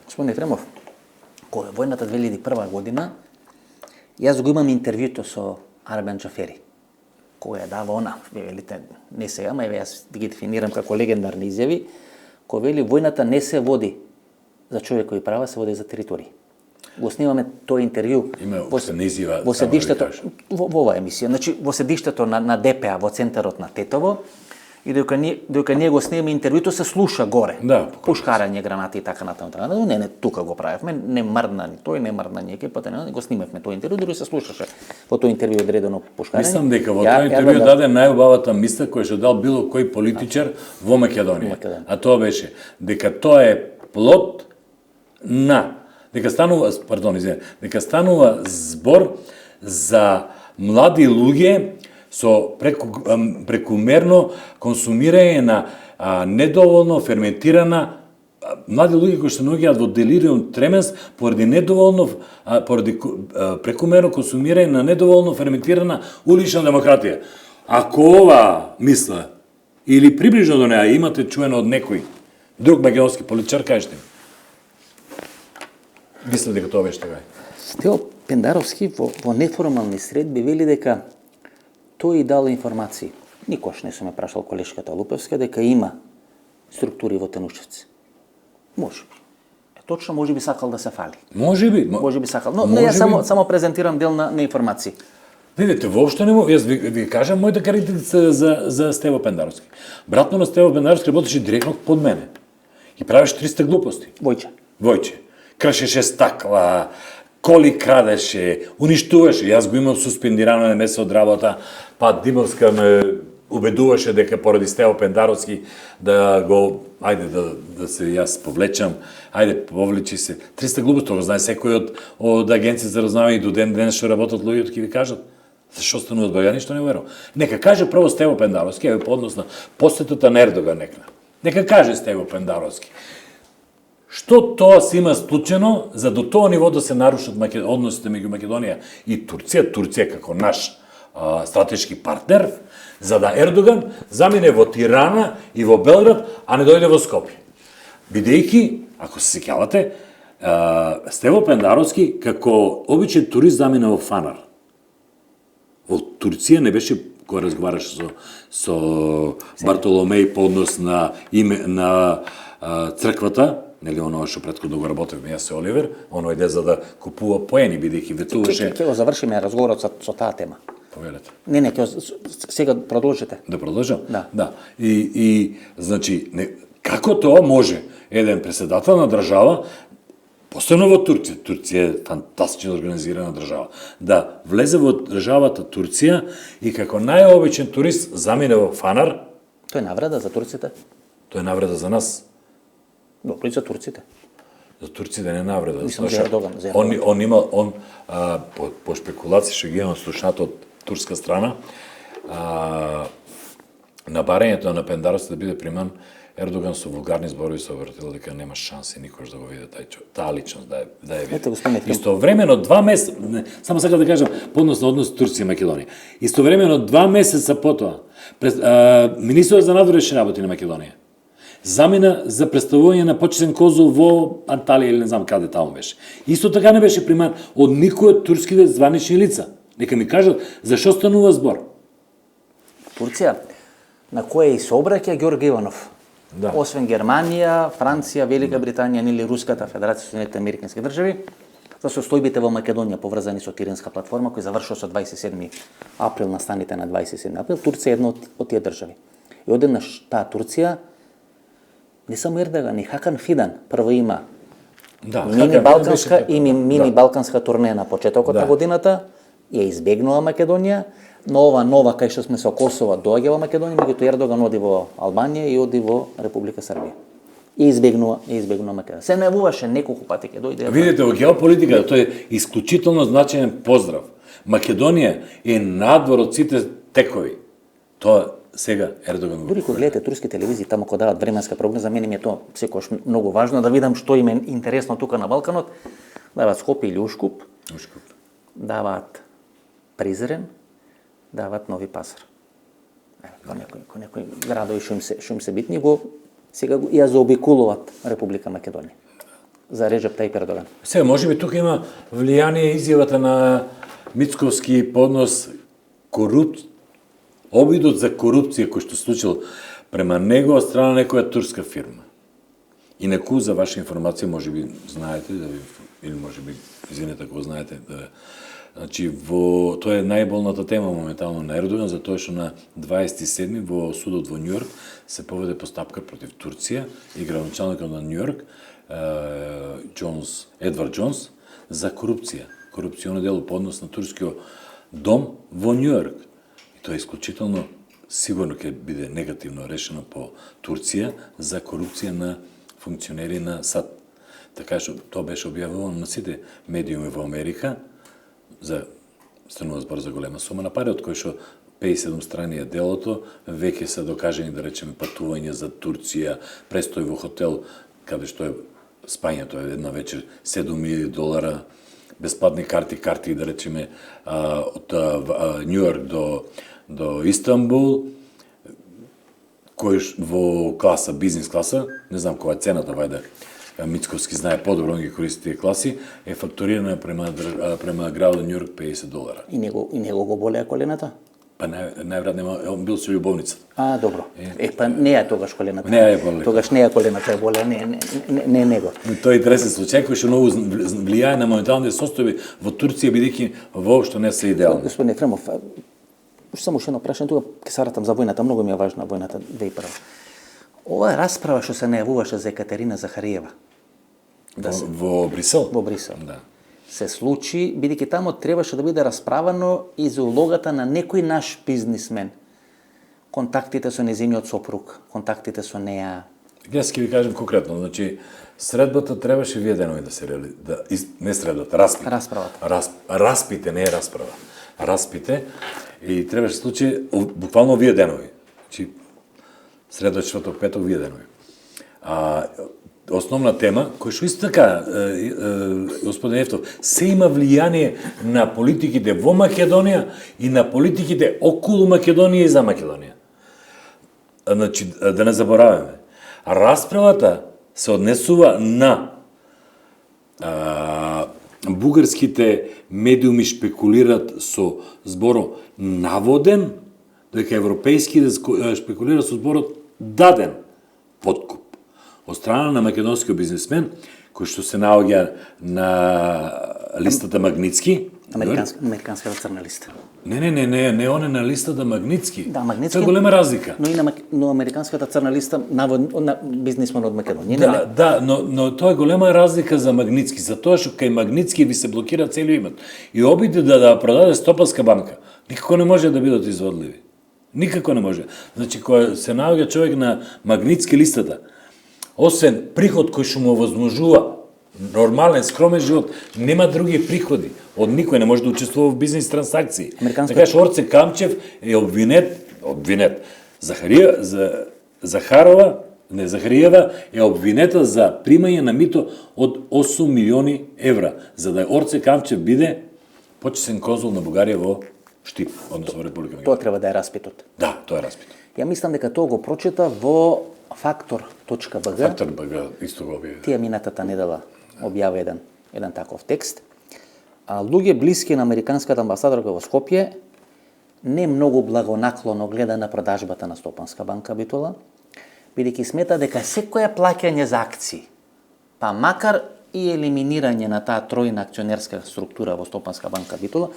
Господин Ефремов, кога е војната 2001 година, јас го имам интервјуто со Армен Джафери. Кога ја дава она, ве велите, не сега, ама еве јас ги дефинирам како легендарни изјави, кој вели војната не се води за човекови права, се води за територии. Го снимаме тој интервју во седиштето во оваа емисија, значи во седиштето на ДПА во центарот на Тетово. И додека ние го снимаме интервјуто, се слуша горе. Да, пушкарање, гранати и така натаму. Не, тука го правевме, не мрдна ни тој, не мрдна ни екипата, не, го снимавме тој интервју, дури се слушаше во тој интервју одредено пушкарање. Мислам дека во тој интервју даде најубавата мисла која што дал било кој политичар во Македонија. А тоа беше дека тоа е плод на дека станува збор за млади луѓе со прекумерно консумирање на недоволно ферментирана млади луѓе кои што наоѓаат во делириум тременс поради прекумерно консумирање на недоволно ферментирана улична демократија. Ако ова мисла или приближно до неа имате чуено од некој друг македонски политичар, кажете ми. Мислам дека тоа беше така. Стео Пендаровски во неформални средби вели дека тој дал информации. Никош не сум ја прашал колешката Лупевска дека има структури во Танушевци. Може би. Точно може би сакал да се фали. Може би сакал. Но јас само презентирам дел на информации. Видите, воопшто не јас ви кажам мојата карактеристика за Стево Пендаровски. Братно на Стево Пендаровски работеше директно под мене. И правеше 300 глупости. Војче. Кршеше стакла, коли крадеше, уништуваше. Јас го имам суспендирано на месец од работа, па Димовска ме убедуваше дека поради Стево Пендаровски да го, да се јас повлечам, повлечи се. 300 глупост, тоа го знае секој од агенција за разузнавање и до ден што работат луѓето ќе ви кажат. Зашо стануваат баја, ништо не верувам. Нека каже прво Стево Пендаровски, по однос на посетата на Ердоган Нека каже Стево Пендаровски. Што тоа се има случено за до тоа ниво да се нарушат односите меѓу Македонија и Турција, Турција како наш стратешки партнер, за да Ердоган замине во Тирана и во Белград, а не дојде во Скопје. Бидејќи, ако се сеќавате, Стево Пендаровски како обичен турист замине во Фанар. Во Турција не беше кој разговараше со Бартоломеј по однос на црквата, нели оно што претходно го работевме јас и Оливер, оно иде за да купува поени, бидејќи ветуваше. Ќе го завршиме разговорот со таа тема. Повелете. Не, сега продолжите. Да продолжам? Да. И значи, како тоа може еден председател на држава, посебно во Турција, Турција е фантастично организирана држава, да влезе во државата Турција и како најобичен турист замине во Фанар? Тоа е навреда за турците? Тоа е навреда за нас. Добро и за турците. За турците не навреда. Мислам, за Ердоган. Он по спекулации што ги имам слушнато од турска страна, на барањето на Пендаровски да биде приман, Ердоган со вулгарни зборови се обратил дека нема шанси никош да го види таа личност да ја види. Ето, господине, Истовремено 2 месеца, само сакам да кажам, поднос на однос Турција и Македонија. Истовремено 2 месеца потоа, министерот за надворешни работи на Македонија замина за представување на почетен конзул во Анталија или не знам каде таму беше. Исто така не беше приман од никој од турските званични лица. Нека ми кажат зашо станува збор. Турција, на која и се обраќа Ѓорѓе Иванов. Да. Освен Германија, Франција, Велика Британија или Руската Федерација Соединетите Американски држави, за состојбите во Македонија поврзани со Тиринска платформа која завршува со 27 април, настаните на 27 април, Турција е една од тие држави. И одеднаш таа Турција не само Ердоган, и Хакан Фидан прво има мини балканска турнеја на почетокот на годината, ја избегнува Македонија, но ова нова кај што сме со Косово доаѓа во Македонија, меѓутоа Ердоган оди во Албанија и оди во Република Србија. И избегнува Македонија. Се најавуваше неколку пати ќе дојде. Видите, во геополитиката тоа е исклучително значаен поздрав. Македонија е надвор од сите текови. Тоа сега Ердоган го. Дури кога гледате турски телевизии, таму кога дават временска прогноза, за мене ми е тоа секогаш многу важно да видам што им е интересно тука на Балканот. Даваат Скопје или Ушкуп. Даваат Призрен, даваат Нови Пазар. Кој некои градови што им се битни го сега ја заобиколуваат Република Македонија. За Реджеп Тајип Ердоган. Сега можеби тука има влијание изјавата на Мицковски по однос обидот за корупција кој што случил према него од страна на некоја турска фирма. Инаку, за ваша информација, можеби знаете, или можеби, извинете ако знаете, значи, тоа е најболната тема моментално на Ердоган, затоа што на 27 во судот во Њујорк се поведе постапка против Турција и градоначалникот на Њујорк, Едвард Џонс, за корупција. Корупционо дело по однос на турскиот дом во Њујорк. Тоа е исклучително сигурно ќе биде негативно решено по Турција за корупција на функционери на САД. Така што тоа беше објавувано на сите медиуми во Америка, станува збор за голема сума на пари, од кој што 57 страни е делото, веќе се докажени, да речеме, патување за Турција, престој во хотел, каде што е спањето е една вечер $7,000, бесплатни карти, да речеме, од Њујорк до Истанбул, кој во класа, бизнес класа, не знам која е цената, вајде, Мицковски знае подобро, он ги користи тие класи, е фактурирана према градот Њујорк $50. И него го болеа колената? Па најверојатно он бил со љубовница. Добро. Па не е тогаш колената. Не е боле. Тогаш не е колената е болеа, не него. Тој е интересен случај кој што многу влијае на моменталните состојби во Турција, бидејќи воопшто не се идеални. Господин Ефремов, само уште едно прашање, тука ќе се вратам за војната, многу ми е важна војната 2001. Ова расправа што се најавуваше за Екатерина Захариева. Во Брисел? Во Брисел. Да. Се случи, бидејќи таму требаше да биде расправано и за улогата на некој наш бизнисмен, контактите со незиниот сопруг, контактите со неа. Јас ќе ви кажем конкретно, значи средбата требаше вие денови да се не средбата, распите. Расправата. Распите, не е расправа. Распите и требаше случај буквално вие денови. Значи среда, четврток, петок, вие денови. Основна тема, која што исто така, господин Ефтов, се има влијание на политиките во Македонија и на политиките околу Македонија и за Македонија. Значи, да не забораваме. Расправата се однесува на бугарските медиуми шпекулират со зборот наводен, дека европејски шпекулира со зборот даден подкуп од страна на македонскиот бизнисмен, кој што се наоѓа на листата Магнитски. Американската црна листа. Не, он е на листата Магнитски. Да, Магнитски. Тоа е голема разлика. Но американската црна листа на бизнисмен од Македонија. Да, но тоа е голема разлика за Магнитски, затоа што кај Магнитски ви се блокира целиот имот. И обиде да продаде Стопанска банка, никако не може да бидат изводливи. Никако не може. Значи, кога се наоѓа човек на Магнитски листата, освен приход кој што му овозможува нормален, скромен живот, нема други приходи. Од никој не може да учествува в бизнес трансакции. Така што Орце Камчев е обвинет. Захариева е обвинета за примање на мито од 8 милиони евра, за да Орце Камчев биде почесен конзул на Бугарија во Штип, односно во Република Македонија. Тоа треба да е распитот. Да, тоа е распитот. Ја мислам дека тоа го прочита во Factor.bg. Factor.bg исто го објави. Тие минатата недела објави еден таков текст. Луѓе блиски на американската амбасадорка во Скопје не многу благонаклоно гледа на продажбата на Стопанска банка Битола, бидејќи смета дека секоја плаќање за акции, па макар и елиминирање на таа тројна акционерска структура во Стопанска банка Битола,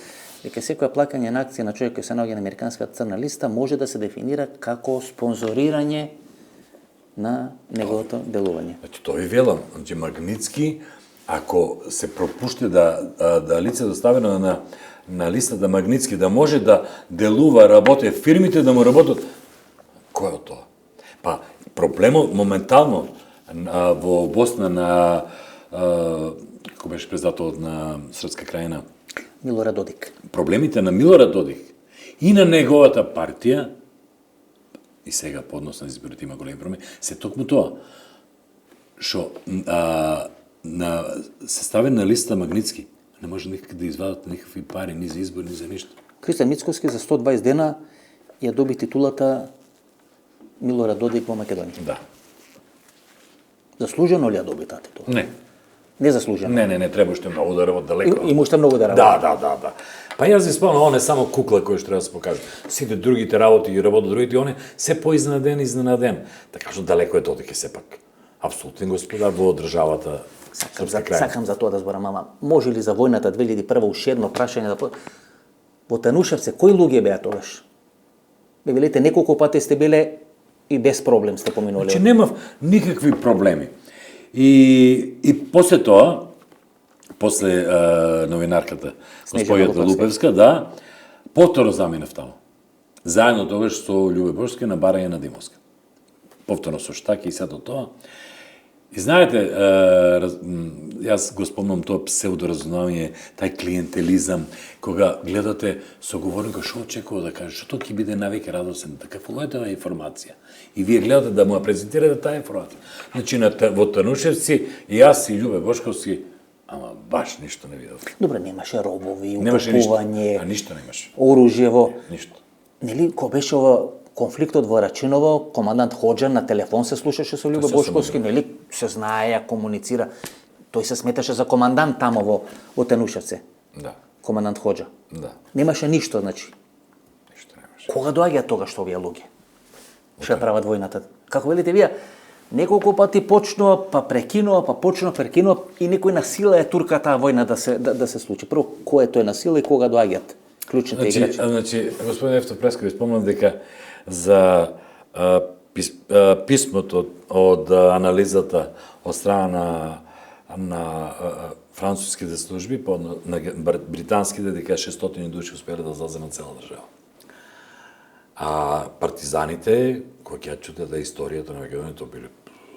дека секоја плаќање на акции на човек кој се наоѓа на американската црна листа може да се дефинира како спонзорирање на неговото делување. Значи, тоа ви велам, значи Магнитски, ако се пропушти да лице доставено на листата Магнитски, да може да делува, работи, фирмите да му работат, кој е тоа? Па, проблемот моментално во Босна на, како беше председателот на Српска крајина? Милорад Додик. Проблемите на Милорад Додик и на неговата партија, и сега по однос на изборите има големи промени, се токму тоа, што се ставен на листа Магнитски, не може никак да извадат никакви пари, ни за избори, ни за ништо. Кристијан Мицковски за 120 дена ја доби титулата Милорад Додик во Македонија. Да. Заслужено ли ја доби таа титула? Не. Не заслужено. Не, треба уште многу да работи далеко. Има уште многу да работи. Да. Па јас ви спомнам, он е само кукла која што треба да се покаже. Сите другите работи ги работат другите, он е се поизненаден. Така што далеко е Додик сепак. Апсолутен господар во државата Српска крајина. Сакам за тоа да зборам, ама може ли за војната 2001 уште едно прашање да во Танушевце кои луѓе беа тогаш? Бе велите неколку пати сте биле и без проблем сте поминули. Значи немав никакви проблеми. И после тоа, после новинарката господјата Лупевска, да, повторно заминав таму. Заедно тогаш со Љубе Бошки на барање на Димовска. Повторно со Штаки и сето тоа. И знаете, јас го спомнам тоа псевдоразузнавање, тај клиентелизам, кога гледате соговорникот што очекува да каже, што ќе биде навеќе радосен, така фолојатава информација. И вие гледате да му ја презентирате таа информација. Значи, во Танушевци, јас и Љубе Бошковски, ама баш ништо не видов. Добре, немаше робови, укупување, ништо немаше. Оружјево. Ништо. Нели, кога беше ова конфликтот во Рачиново, командант Хоџа на телефон се слушаше со Љубе Бошковски, нели, се знаеја, комуницира. Тој се сметаше за командант тамо во Танушевце. Да. Командант Хоџа. Да. Немаше ништо, значи. Ништо немаше. Кога доаѓа тогаш овие луѓе? Што прават војната? Како велите вие, неколку пати почнува, па прекинува и некој на сила е турка таа војна да се случи. Прво, кој е тој на сила и кога доаѓаат клучните играчи? Значи, господин Ефтов Преска, ви спомнам дека за писмото од анализата од страна на француските служби, на британските, дека 600 души успеле да злезе на цела држава. А партизаните, кога ќе чуте да историјата на Македонија, тоа биле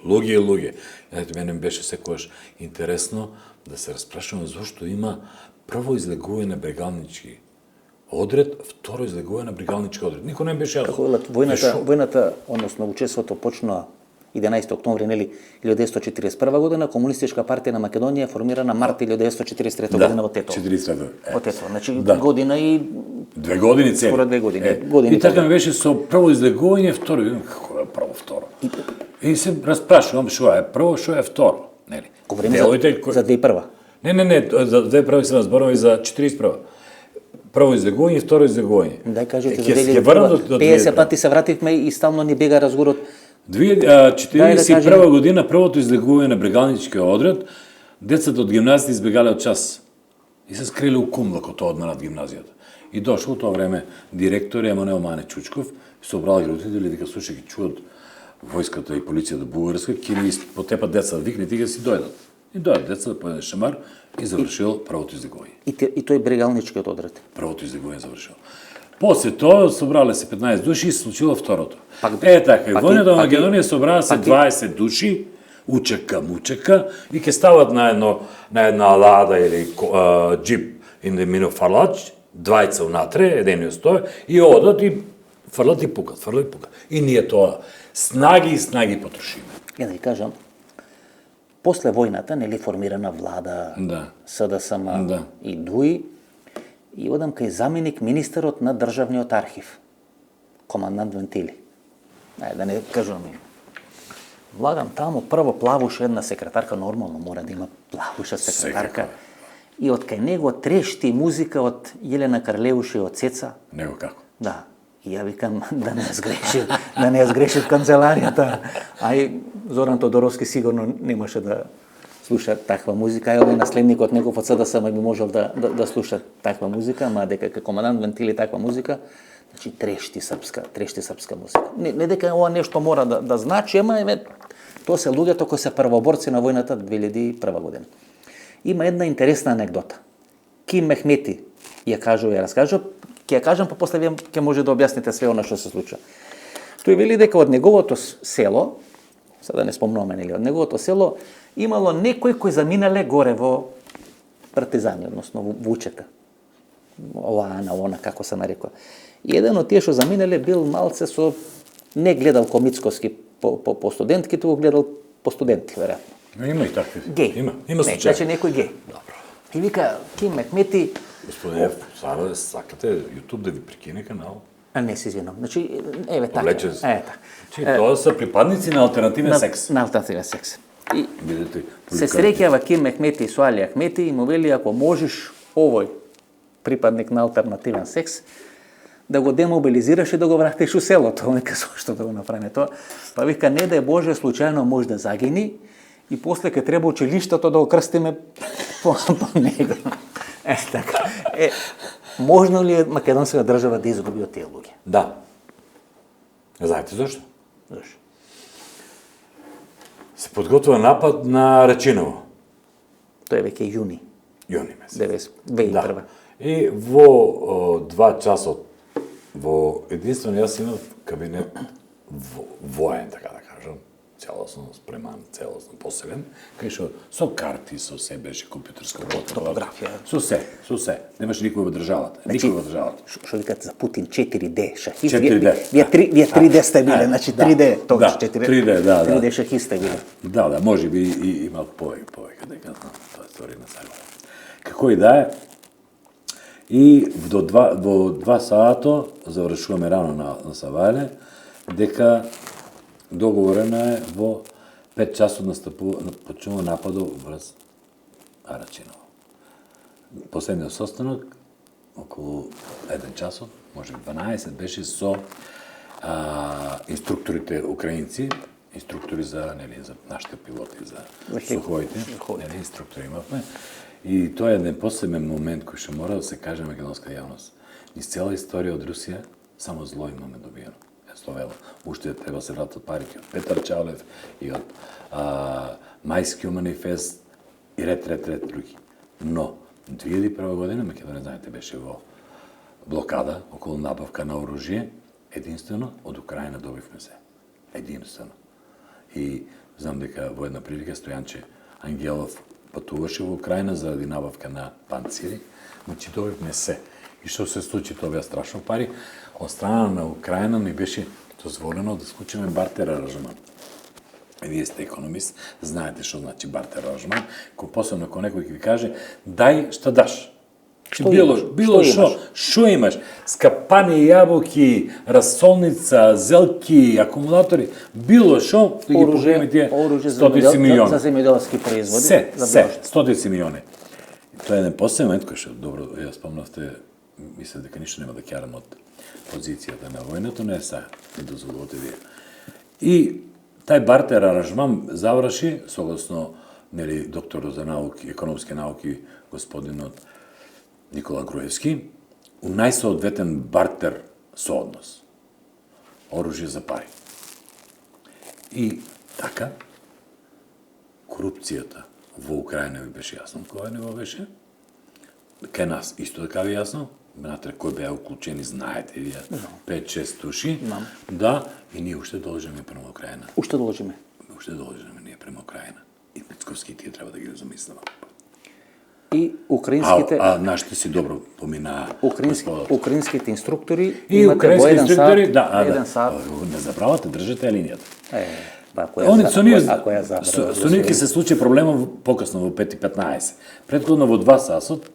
луѓе и луѓе. Ето, мене беше секогаш интересно да се распрашуваме зашто има прво излегување на брегалнички одред, второ излегување на брегалнички одред. Никој не беше Како велат, војната, односно учеството почнува 11 октомври, нели, 1941 година, Комунистичка партија на Македонија е формирана март 1943 година од Тетово. 43. Од Тетово, значи година и 2 години цели. Скоро 2 години. И така ми беше со прво излегување, второ, како е прво, второ. И се распрашувам што е прво, што е второ, нели? Ко време за 2001. Не, за 2001 се разборувам и за 41. Прво излегување и второ излегување. Дај кажете за Ќе врнам до 50 пати се вративме и стално ни бега разговорот. 1941 година првото излегување на брегалничкиот одред, децата од гимназијата избегале од час и се скрили у Кумлак од одмарат гимназијата. И дошло тоа време директор Емануел Мане Чучков и собрали ги родители дека слушајќи чуат војската и полицијата бугарска, ќе ни потепат деца, викнете ги си дојдат. И дојдат деца по еден шамар и завршил првото излегување. И тој брегалничкиот одред. Првото излегување завршил. После тоа собрале се 15 души и се случило второто. Така, и војната на Македонија собраа се 20 души, учека, и ќе стават на една лада или джип in the middle фарлач, двајца унатре, еден стои, и одат и фрлат и пукат. И ние тоа снаги потрошиме. Ја да ви кажам, после војната, нели, формирана влада, СДСМ и ДУИ, и одам кај заменик министерот на државниот архив, командант Вентили. Да не кажуваме. Влагам таму, прво плавуша една секретарка, нормално мора да има плавуша секретарка. И од кај него трешти музика од Јелена Карлеуш и од Цеца. Него како? Да. И ја викам да не ја сгрешив канцеларијата. Ај Зоран Тодоровски сигурно немаше да слуша таква музика, а овој наследникот негов од СДСМ би можел да слуша таква музика, ама дека како командант Вентили таква музика, значи трешти српска музика. Не дека ова нешто мора да значи, ама тоа се луѓето кои се првоборци на војната 2001 година. Има една интересна анегдота. Ким Мехмети ја раскажува, ќе ја кажам, па после вие ќе може да објасните све она што се случува. Тој вели дека од неговото село, сега не спомнуваме, нели, од неговото село имало некои кои заминале горе во партизани, односно во учета. Она, како се нарекува. И еден од тие што заминале бил малце со не гледал комицковски по студентки, туку гледал по студенти, веројатно. Има и такви. Геј. Има случаи. Значи некој геј. Добро. И вика, Ким Мехмети... Господине, сара сакате YouTube да ви прекине канал? Не се извинам. Значи, така. Облече се. Значи, тоа се припадници на алтернативен секс. На алтернативен секс. И видите, се среќава Ким Мехмети со Али Ахмети и му вели, ако можеш овој припадник на алтернативен секс, да го демобилизираш и да го вратиш у селото. Нека зошто да го направи тоа. Па вика, не да е Боже, случајно може да загини и после ке треба училиштето да го крстиме по него. Така. Можно ли е македонска држава да изгуби од тие луѓе? Да. Знаете зашто? Зашто? Се подготвува напад на Рачиново. Тоа е веќе јуни. Јуни месец. 2001. Да. И во 2 часот во единствено јас имав кабинет воен, така да кажам, целосно спреман, целосно поселен, кај што со карти, со се беше компјутерска топографија. Со се. Немаше никој во државата. Никој во државата. Што викат за Путин 4D шахист. 4D. Вие 3D сте биле, значи 3D, тогаш 4D. 3D, да. 3D шахист сте биле. Да, може би и малку повеќе, дека знам, тоа е сторија на зајава. Како и да е, и во 2 сато завршуваме рано на Савајле, дека договорено е во 5 часот почнува нападот врз Арачиново. Последниот состанок, околу 1 часот, може 12, беше со инструкторите украинци, инструктори за нашите пилоти, за сухоите, инструктори имавме. И тоа е еден посебен момент кој што мора да се каже македонска јавност. Низ цела историја од Русија, само зло имаме добиено. Словело. Уште треба се вратат парите од Петар Чалев и од Мајскиот манифест и ред други. Но 2001 година Македонија, знаете, беше во блокада околу набавка на оружје. Единствено од Украина добивме се. Единствено. И знам дека во една прилика Стојанче Ангелов патуваше во Украина заради набавка на панцири, значи добивме се. И што се случи, тоа беа страшно пари. Од страна на Украина ни беше дозволено да склучиме бартер аранжман. Вие сте економист, знаете што значи бартер аранжман, посебно ако некој ќе ви каже, дај што даш. Било што имаш? Скапани јаболки, расолница, зелки, акумулатори, било што, да ги погреме тие стотици милиони. За земјоделски производи. Се, стотици милиони. Тоа е еден посебен момент кој што добро, ја спомнавте, мисля дека ништо нема да ќарам од позицијата на војната, не сега, не дозволувате вие. И тај бартер аранжман заврши, согласно доктор за науки, економски науки, господинот Никола Груевски, у најсоодветен бартер сооднос. Оружје за пари. И така, корупцијата во Украина ви беше јасно, која не го беше. Кај нас исто така ви јасно, внатре кој беа уклучени, знаете вие, 5-6 души. Да, и ние уште должиме према Украина. Уште должиме. Уште должиме ние према Украина. И Мицковски тие треба да ги замислиме. И украинските... нашите си добро поминаа. Украинските инструктори и имате во еден сат. Еден сат. Не забравате, држате линијата. Ако ја забрава. Со нив се случи проблемот покасно во 5:15. Претходно во 2 сасот,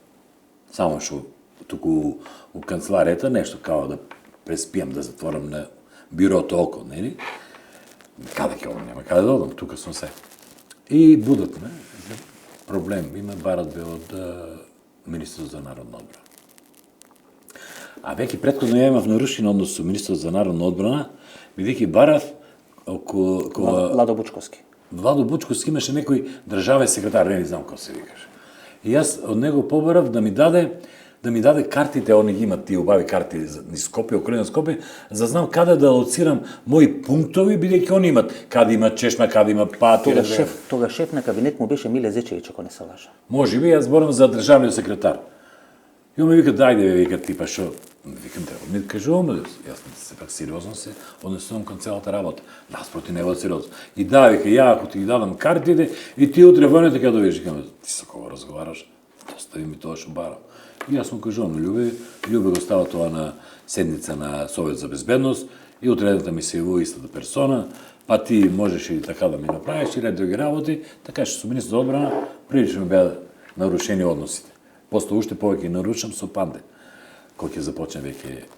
само што туку у канцеларијата нешто као да преспијам, да затворам на бюрото око, нели? Каде ќе одам, нема каде да одам, тука сум се. И будат ме, проблем има, барат бе од Министерството за народна одбрана. А веќе претходно ја имав нарушен однос со Министерството за народна одбрана, бидејќи барав околу Владо Бучковски. Владо Бучковски имаше некој државен секретар, не знам како се викаше. И јас од него побарав да ми даде картите, они ги имат тие убави карти низ Скопје, околина Скопје, за да знам каде да лоцирам мои пунктови, бидејќи они имат каде има чешма, каде има пати. Тога шеф на кабинет му беше Миле Зечевиќ, ако не се лажам. Може би, јас зборам за државниот секретар. И он ми вика, дајде, вика, типа, шо? Викам, треба ми кажувам, јас се пак сериозно се однесувам кон целата работа. Наспроти него сериозно. И да, вика, ја ако ти ги дадам картите, и ти утре војната ќе довиш, викам, ти со кого разговараш? Достави ми тоа што барам. И јас му кажувам на Љубе го става тоа на седница на Совет за безбедност, и утредната ми се јавува истата персона, па ти можеш и така да ми направиш и ред други работи, така што со министер за одбрана прилично беа нарушени односите. После уште повеќе нарушам со Панде, кој ќе започне веќе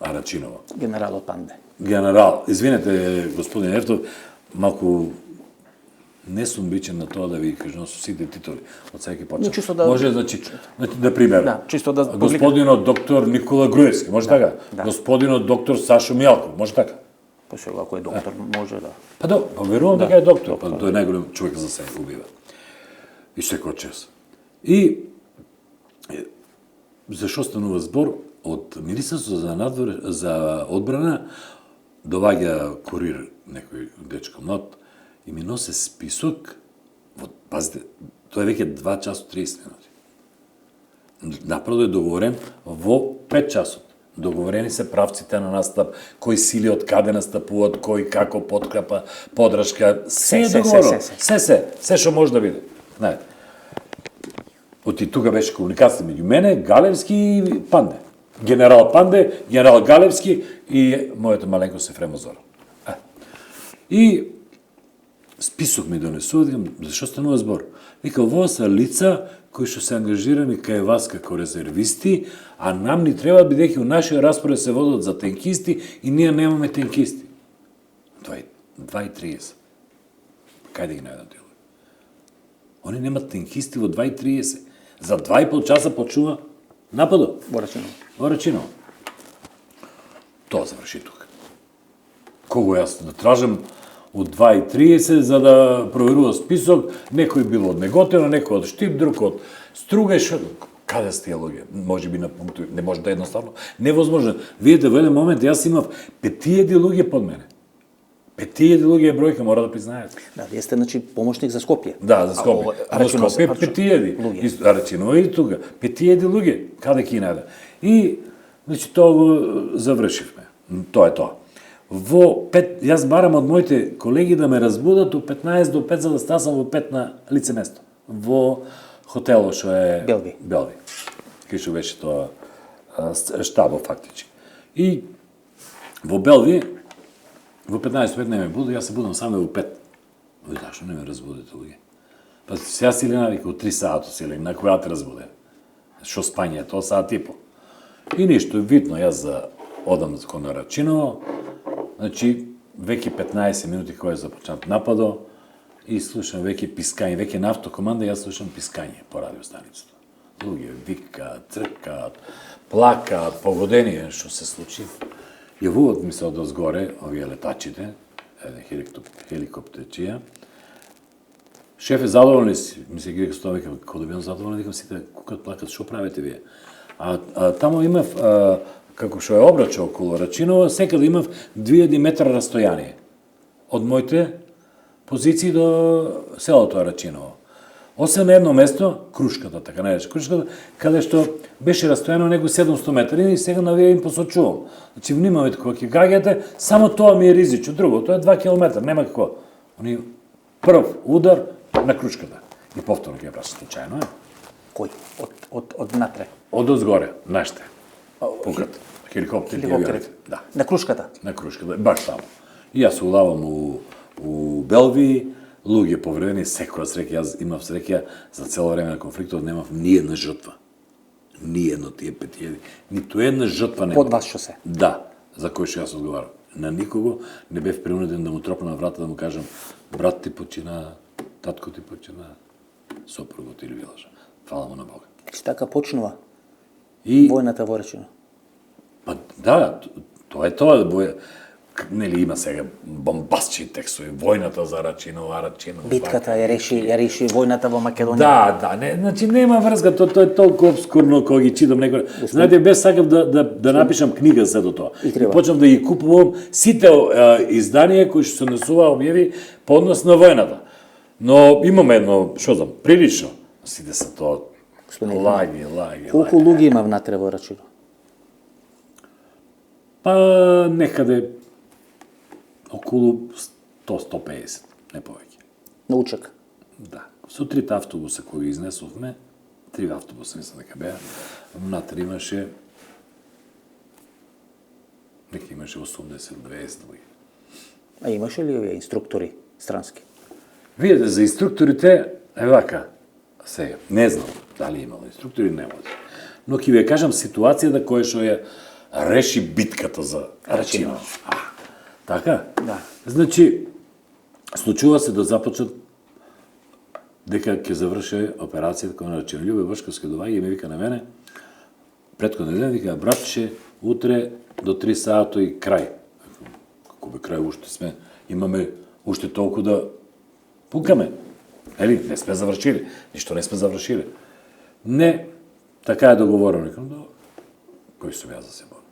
Арачинова. Генералот Панде. Генерал, извинете, господин Ефтов, малку не сум бичен на тоа да ви кажам со сите титули. Од сега ќе почнам. Може, значи, да пример. Да, чисто да господинот доктор Никола Груевски, може така? Господинот доктор Сашо Мијалков, може така? Па сега ако е доктор, може да. Па да, верувам дека е доктор, па тој е најголем човек за себе убива. И секој час. И зашо станува збор од Министерството за одбрана доваѓа курир некој дечко млад и ми носе список, пазите, тоа е веќе 2 часа 30 минути. Направо е договорен во 5 часот. Договорени се правците на настап, кои сили од каде настапуваат, кој како подкрепа, подршка, се е договорено. Се што може да биде. Знаете. Оти тука беше комуникација меѓу мене, Галевски и Панде. Генерал Панде, генерал Галевски и мојата маленкост Ефрем Озоров. И список ми донесува, викам, зашо станува збор? Вика, ово се лица кои што се ангажирани кај вас како резервисти, а нам ни треба бидејќи у нашиот распоред се водат за тенкисти и ние немаме тенкисти. 2:30. Кај да ги најдам тие? Они немат тенкисти во 2:30. За 2,5 часа почува нападот. Во Рачиново. Тоа заврши тука. Кого јас да тражам од 2:30 за да проверува список, некој бил од Неготино, некој од Штип, друг од Струга, каде сте тие луѓе? Може би на пунктови, не може да едноставно, невозможно. Видите, во еден момент јас имав 5000 луѓе под мене. 5000 луѓе е бројка, мора да признаете. Да, вие сте, значи, помошник за Скопје. Да, за Скопје. Во Скопје 5000. Рачиново и тука. 5000 луѓе. Каде ќе најде? И, значи, тоа го завршивме. Тоа е тоа. Во 5, јас барам од моите колеги да ме разбудат у 15 до 5 за да стасам во 5 на лице место. Во хотелот што е Белви. Белви. Кај што беше тоа штабот фактички. И во Белви во 15 до 5 не ме буду, јас се будам саме во 5. Зашо не ме разбудите луѓе? Па сега си ли навика, у 3 сата си ли, на која те разбуде? Шо спање, тоа саат и по. И ништо, видно, јас за одам кон Рачиново, значи, веќе 15 минути кој започнат нападо, и слушам веќе пискање, веќе на автокоманда, јас слушам пискање по радиостаницата. Луѓе викаат, цркаат, плакаат, погодени, што се случи. Јавуват ми се од озгоре, овие летачите, хеликоптерчија. Шеф е задоволен, ми се ги рекao тоа, викам, како да бидам задоволен, викам, сите кукат, плакат, што правите вие? А тамо имав, како што е обрача околу Рачиново, секаде имав 2000 метра растојание од моите позиции до селото Рачиново. Освен на едно место, Крушката, така нарече Крушката, каде што беше растојано него 700 метри и сега на вие им посочувам. Значи, внимавајте кога ќе гаѓате, само тоа ми е ризично, друго, тоа е 2 км, нема како. Они прв удар на Крушката. И повторно ќе праша случајно, е? Кој? Од натре? Од озгоре, наште. Пукат. Хеликоптерите. Да. На Крушката? На Крушката, баш таму. И јас улавам у Белви, луѓе повредени, секоја среќа, јас имав среќа за цело време на конфликтот, немав ни една жртва. Ни едно тие 5000, ниту една жртва немав. Под вас што се? Да, за кој што јас одговарам. На никого не бев принуден да му тропна на врата да му кажам брат ти почина, татко ти почина, сопругот или вилажа. Фала му на Бога. Че така почнува И војната во Рачиново? па да, тоа е тоа, нели има сега бомбастични текстови, војната за Рачиново, Рачиново. Битката ја реши војната во Македонија. Да, не, значи нема врска, тоа е толку обскурно кога ги читам некој. Знаете, без сакав да напишам книга за тоа. И почнав да ги купувам сите изданија кои што се несува објави по однос на војната. Но имаме едно, што знам, прилично. Сите се тоа лаги. Колку луѓе има внатре во Рачиново? Па некаде околу 100-150, не повеќе. На учек? Да. Со 3 автобуса кои изнесовме, 3 автобуса мислам дека беа, внатре имаше нека имаше 80-200 луѓе. А имаше ли овие инструктори странски? Видете, за инструкторите е вака, сега, не знам дали имало инструктори, нема. Но ќе ви кажам ситуацијата која што ја реши битката за Рачиново. Така? Да. Значи, случува се да започнат дека ќе заврши операцијата кон Рачиново. Љубе Бошковски доаѓа и ме вика на мене, претходен ден, вика, братче, утре до 3 сата и крај. Како бе крај, уште сме, имаме уште толку да пукаме. Ели, не сме завршили, ништо не сме завршили. Не, така е договорено. Викам, кој сум јас за се борам?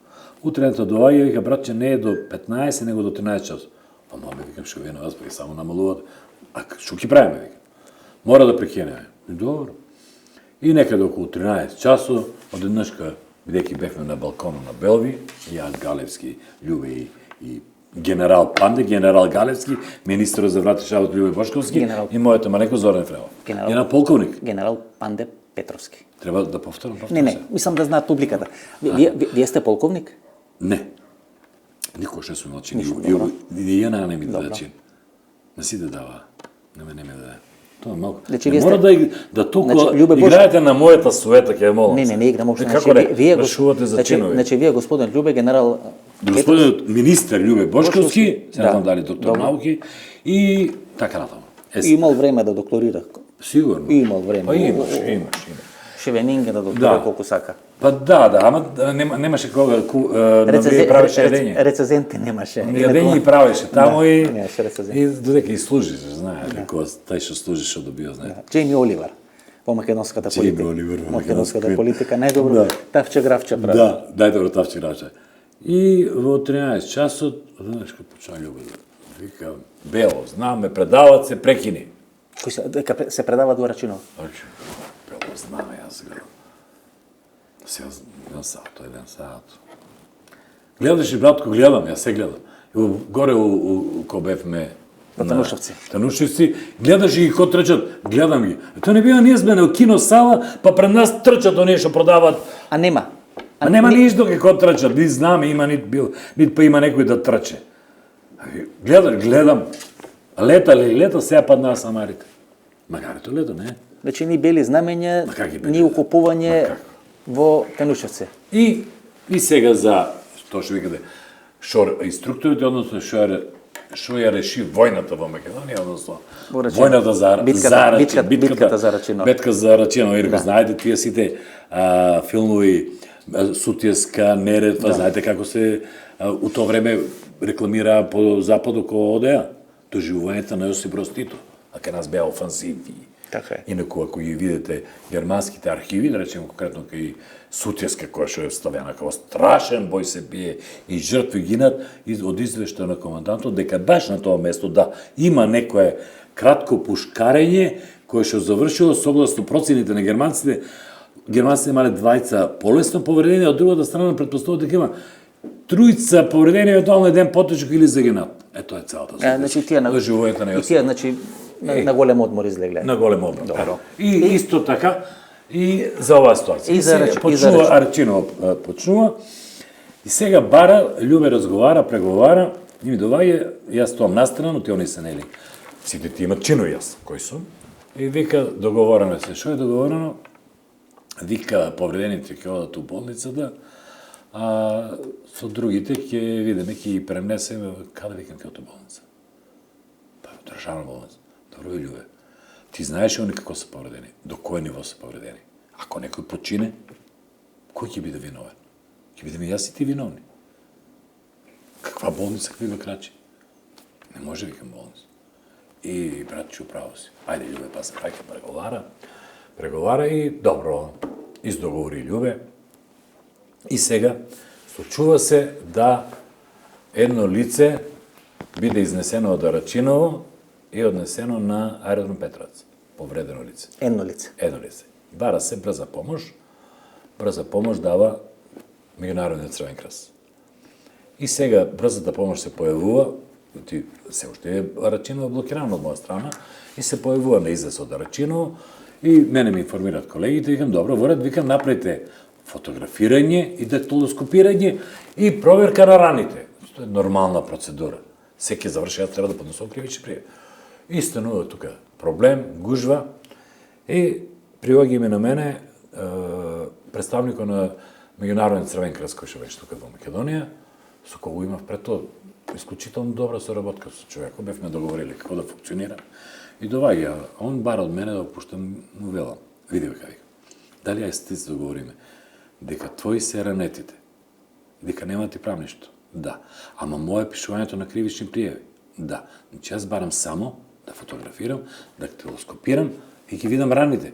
Утренето доаѓа, вика, братче, не е до 15, него до 13 часот. Па маме, викам, што вие на вас, па само намалувате. А што ќе правиме, вика? Мора да прекинеме. И добро. И некаде околу 13 часот, одеднашка, бидејќи бевме на балконот на Белви, јас, Галевски, Љубе и генерал Панде, генерал Галевски, министер за внатрешни работи Љубе Бошковски и мојот маленко Зоран Фрелов. Една полковник. Генерал Панде Петровски. Треба да повторам. Не, мислам да знаат публиката. Вие сте полковник? Не. Никош не сум имал чин. И ја не ми даде чин. Не си да дава. Не ми даде. Тоа е малку. Не мора да толку играете на мојата суета, ќе молам. Не играм уште. Како не? Вршувате за чинови. Значи, вие, господин Љубе, генерал... Господинот министер Љубе Бошковски, не знам дали доктор науки, и така натаму. Имал време да докторира. Сигурно. Имал време. Па имаш. Шевенинга да докторира колку сака. Па да, ама немаше кога да ви правеше јадење. Рецензенти немаше. Јадење и правеше тамо и и додека и служиш, знае, дека тај што служиш што добива, знае. Џейми Оливер во македонската политика. Џейми Оливер во македонската политика најдобро тавче гравче прави. Да, најдобро тавче гравче. И во 13 часот, знаеш како почна Љубе, вика, Бело, знам, ме предават, се прекини. Дека се предават во Рачиново? Бело, знам, јас го. Сега, еден сат. Гледаш ли, братко, гледам, ја се гледам. Горе ко бевме На Танушевци. Танушевци, гледаш ги ко трчат, гледам ги. Тоа не бива ние сме на киносала, па пред нас трчат оние што продават. А нема. А нема ништо ко трчат, ни знаме, има нит па има некој да трче. Гледам. Лета сега паднаа самарите. Магарито лето, не? Значи ни бели знамења, ни укупување во Танушевци. И сега за тоа што викате, што инструкторите, односно што ја реши војната во Македонија, односно војната за битката за Рачиново. Битка за Рачиново, и знаете тие сите филмови Сутјеска, Неретва, знаете како се у тоа време рекламираа по западу ко одеа доживувањето на Јосип Брз Тито, а кај нас беа офансиви. Така е. Инаку, ако ги видите германските архиви, да речем конкретно кај Сутјеска, која што е ставена како страшен бој се бие и жртви гинат, од извештај на командантот, дека баш на тоа место, да, има некое кратко пушкарење, кое што завршило согласно процените на германците. Германците имале двајца полесно повредени, од другата страна предпоставува дека има тројца повредени, евентуално еден потечок или загинат. Тоа е целата случка. Значи тие на живоето на Јосип. И тие значи на голем одмор излегле. На голем одмор. Добро. И исто така и за оваа ситуација. И за почнува Арчиново почнува. И сега бара, Љубе разговара, преговара, и ми доваѓа, јас стоам настрана, тие они се нели. Сите ти имат чино јас, кој сум. И вика договорено се. Што е договорено? Вика повредените ќе одат у болницата, а со другите ќе видиме, ќе ги пренесеме, каде викам ќе од болница? Па државна болница. Добро, Љубе, ти знаеш они како се повредени, до кој ниво се повредени. Ако некој почине, кој ќе биде виновен? Ќе бидеме јас и ти виновни. Каква болница, какви крачи? Не може викам болница. И братче, управо си. Ајде, Љубе, па се паќе преговара и добро, издоговори Љубе. И сега случува се да едно лице биде изнесено од Рачиново и однесено на аеродром Петровац. Повредено лице. Едно лице. Бара се брза помош. Брза помош дава Меѓународниот Црвен крст. И сега брзата помош се појавува, се уште е Рачиново блокирано од моја страна, и се појавува на излез од Рачиново, и мене ми информираат колегите, викам, добро, ворат, викам, направите фотографирање и дактилоскопирање и проверка на раните. Тоа е нормална процедура. Секи заврши, јас треба да поднесам кривични пријави. И станува тука проблем, гужва, и приоѓа име на мене представникот на Меѓународниот Црвен крст, кој што беше тука во Македонија, со кого имав пред тоа исклучително добра соработка со човекот, бевме договорили како да функционира. И доваѓа, он бара од мене да опуштам новела. Види бе кај. Дали ја сте се договориме дека твои се ранетите, дека нема ти правам ништо? Да. Ама моје пишувањето на кривични пријави? Да. Значи јас барам само да фотографирам, да дактилоскопирам и ќе видам раните.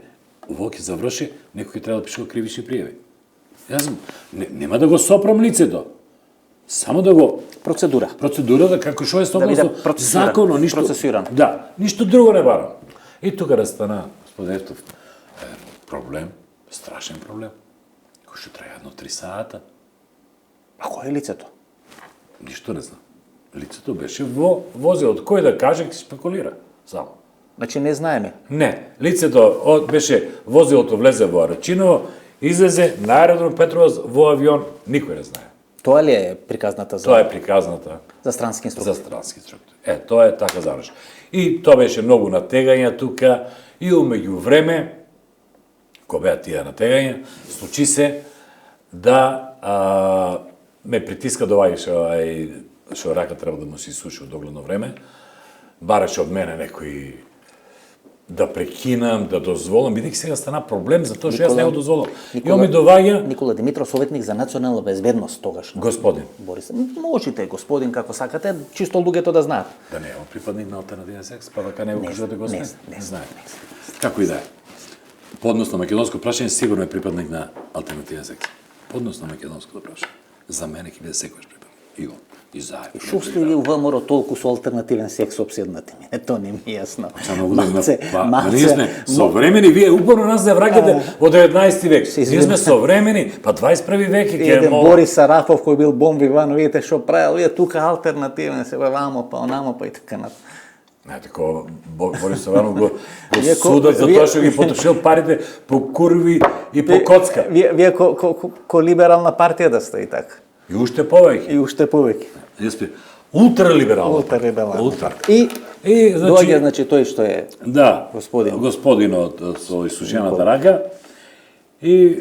Ово ќе заврши, некој ќе треба да пишува кривични пријави. Јас нема да го сопрам лицето. Само да го процедура да како што е согласно законно, ништо процесиран. Да, ништо друго не барам. И тука растана господин Ефтов проблем, страшен проблем, кој што трае едно 3 сата. А кој е лицето? Ништо не знам. Лицето беше во возилот. Кој да каже, ќе спекулира. Само. Значи не знаеме. Не, лицето беше возилото влезе во Рачиново, излезе на аеродром Петровац во авион, никој не знае. Тоа ли е приказната за... Тоа е приказната. За странски инструктор. За странски инструктор. Тоа е така заврши. И тоа беше многу натегања тука, и умеѓу време, кога беа тие натегања, случи се да ме притиска доваѓаше што рака треба да му се исуши од догледно време, бараше од мене некој да прекинам, да дозволам, бидејќи сега стана проблем за тоа што јас не го дозволам. И он ми доваѓа Никола Димитров, советник за национална безбедност тогаш. Господин. Борис, можете господин како сакате, чисто луѓето да знаат. Да не е припадник на алтернативен секс, па дека не го кажете го не знае. Како и да е. Поднос на македонско прашање сигурно е припадник на алтернативен секс. Поднос на македонско прашање. За мене ќе биде секојаш припадник. И заедно. Шусто ли у ВМРО толку со алтернативен секс обседнати ми? То не ми е јасно. Само да ние сме современи, вие упорно нас не враќате од 19 век. Ние сме современи, па 21 век е Еден Борис Сарафов кој бил бомби вано, видите што правил, вие тука алтернативен се вамо, па онамо, па и така на. Не, тако, Борис Саранов го судат за тоа што ги потрошил парите по курви и по коцка. Вие ко либерална партија да сте и така. И уште повеќе. И уште повеќе. Ние сме ултралиберална. Ултралиберална. И значи, доаѓа, значи, тој што е да, господинот со исушената рака и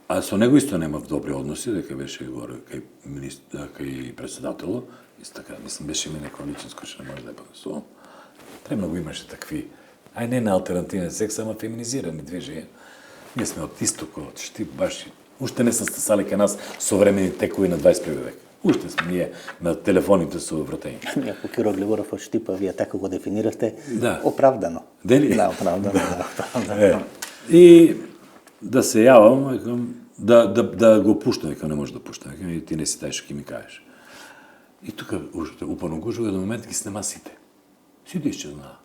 со него исто немав добри односи, дека беше горе кај министр, кај председателот, исто така, мислам, беше ми некој личинско што не може да е поднесувам. Треба го имаше такви, не на алтернативен секс, ама феминизирани движења. Ние сме од истокот, шти баш уште не се стасали кај нас современи текови на 21 век. Уште сме ние на телефоните со вратење. Ако Киро Глеборов од Штипа, вие така го дефинирате, да. Оправдано. Дели? Да, оправдано. И да се јавам, да го пуштам, дека не може да пуштам, и ти не си тај што ќе ми кажеш. И тука уште упорно гужува еден момент ги снема сите. Сите исчезнаа.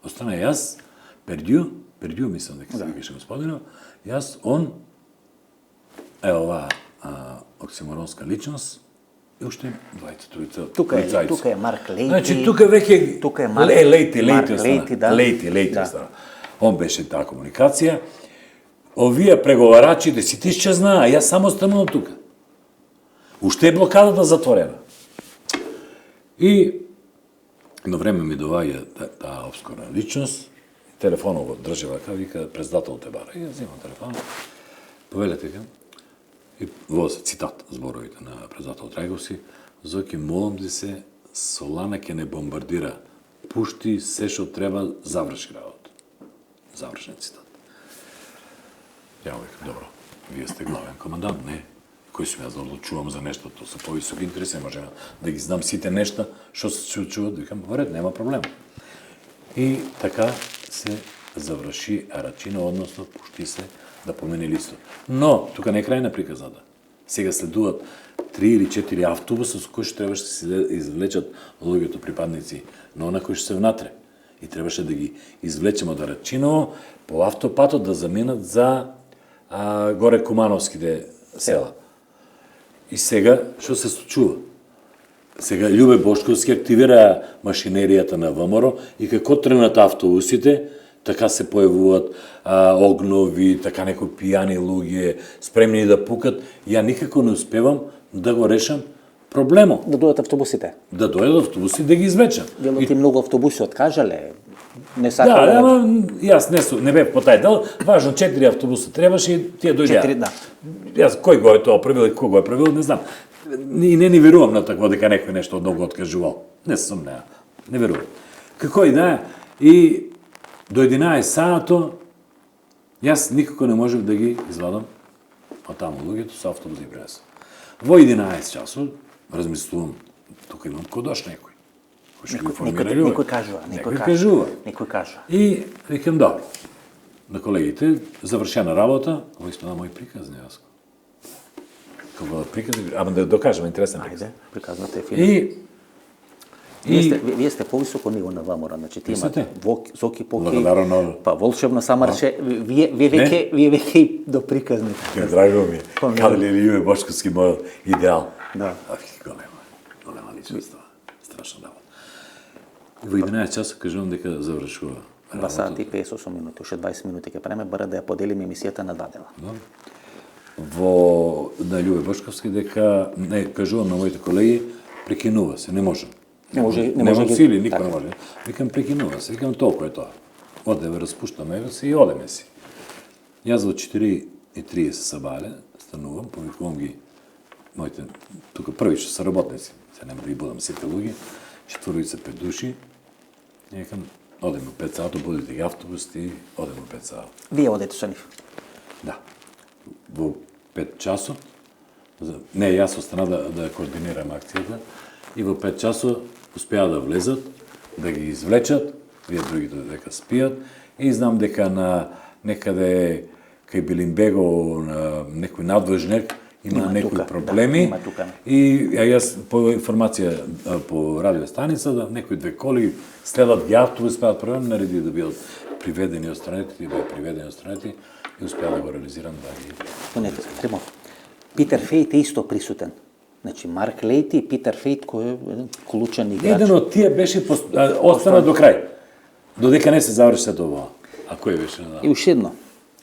Остана јас, Пердју мислам дека се викаше господинот, јас, он, оваа оксиморонска личност, и уште двајца, тројца полицајци. Тука е Марк Лејти. Значи, тука веќе... Тука е Лејти остана. Он беше таа комуникација. Овие преговарачите сите исчезнаа, јас само останувам тука. Уште е блокадата затворена. И едно време ми доваѓа таа обскурна личност, телефонот го држи вака, вика, председател те бара. И ја взимам телефон, повелете га, и во цитат зборовите на председател Трајковски, Зоки, молам ти се, Солана ќе не бомбардира, пушти се што треба, заврши работа. Завршен цитат. Ја викам, добро, вие сте главен командант, не? Кој сум јас да одлучувам за нешто, то се повисоки интереси, може да ги знам сите нешта, што се чуват, викам, во ред, нема проблем. И така се заврши Арачино, односно пушти се да помени листот. Но, тука не е крај на приказната. Сега следуват 3 или 4 автобуса со кои што требаше да се извлечат луѓето припадници на она кои што се внатре. И требаше да ги извлечеме од Арачиново по автопатот да заминат за горе Кумановските села. И сега, што се случува? Сега Љубе Бошковски активира машинеријата на ВМРО и како тренат автобусите, така се појавуваат огнови, така некои пијани луѓе, спремни да пукат. Ја никако не успевам да го решам проблемот. Да дојдат автобусите. Да дојдат автобуси да ги извлечам. Велики многу автобуси откажале. Не сакале. Да, ама јас не бев по тај дел. Важно 4 автобуса требаше и тие дојдеа. 4, да. Јас кој го е тоа правил и кој го е правил, не знам. И не ни верувам на такво дека некој нешто многу откажувал. Не сум, не верувам. Како и да, и до 11 саато јас никако не можев да ги извадам од таму луѓето со автобус и пренесам. Во 11 часот размислувам, тука имам кодош некој. Некој кажува. И викам, добро, на колегите, завршена работа, ово испада мој приказни, јас. Како да приказни, ама да докажем, интересен приказ. Ајде, приказната е филм. Вие сте повисоко ниво на ВМРО, значи ти имате Зоки Поки, па Волшебно Самарче, вие веќе и до приказни. Драго ми, каде ли Љубе Бошковски мој идеал. Да. Голема личност това. Страшна работа. Во 11 часа кажувам дека завршува. 2 сати и 58 минути, уште 20 минути ќе преме, бара да ја поделиме емисијата на дадена. Во на Љубе Бошковски дека не кажувам на моите колеги, прекинува се, не можам. Не може сили, никој не може. Викам прекинува се, викам толку е тоа. Одеве, распуштаме се и одеме си. Јас во 4:30 сабале станувам, повикувам ги моите тука први што се работници. Се нема да ги будам сите луѓе, 4-5 души. И викам, одеме 5 сата, будете ги автобусите и одеме 5 сата. Вие одете со нив? Да. Во 5 часот, не, јас остана да координирам акцијата, и во 5 часот успеа да влезат, да ги извлечат, вие другите дека спијат, и знам дека на некаде кај Билимбего, на некој надвожник, има некои тука, проблеми. да, има тука. И јас по информација по радио станица да некои две коли следат ги автови, успеат првен нареди да бидат приведени од страните, и успеа да го реализирам да ги. Понете, Ефремов, Питер Фейт е исто присутен. Значи, Марк Лейти и Питер Фейт, кој е еден клучен играч. Еден од тие беше остана до крај. Додека не се заврши сето ова. А кој беше? Да. И уште едно.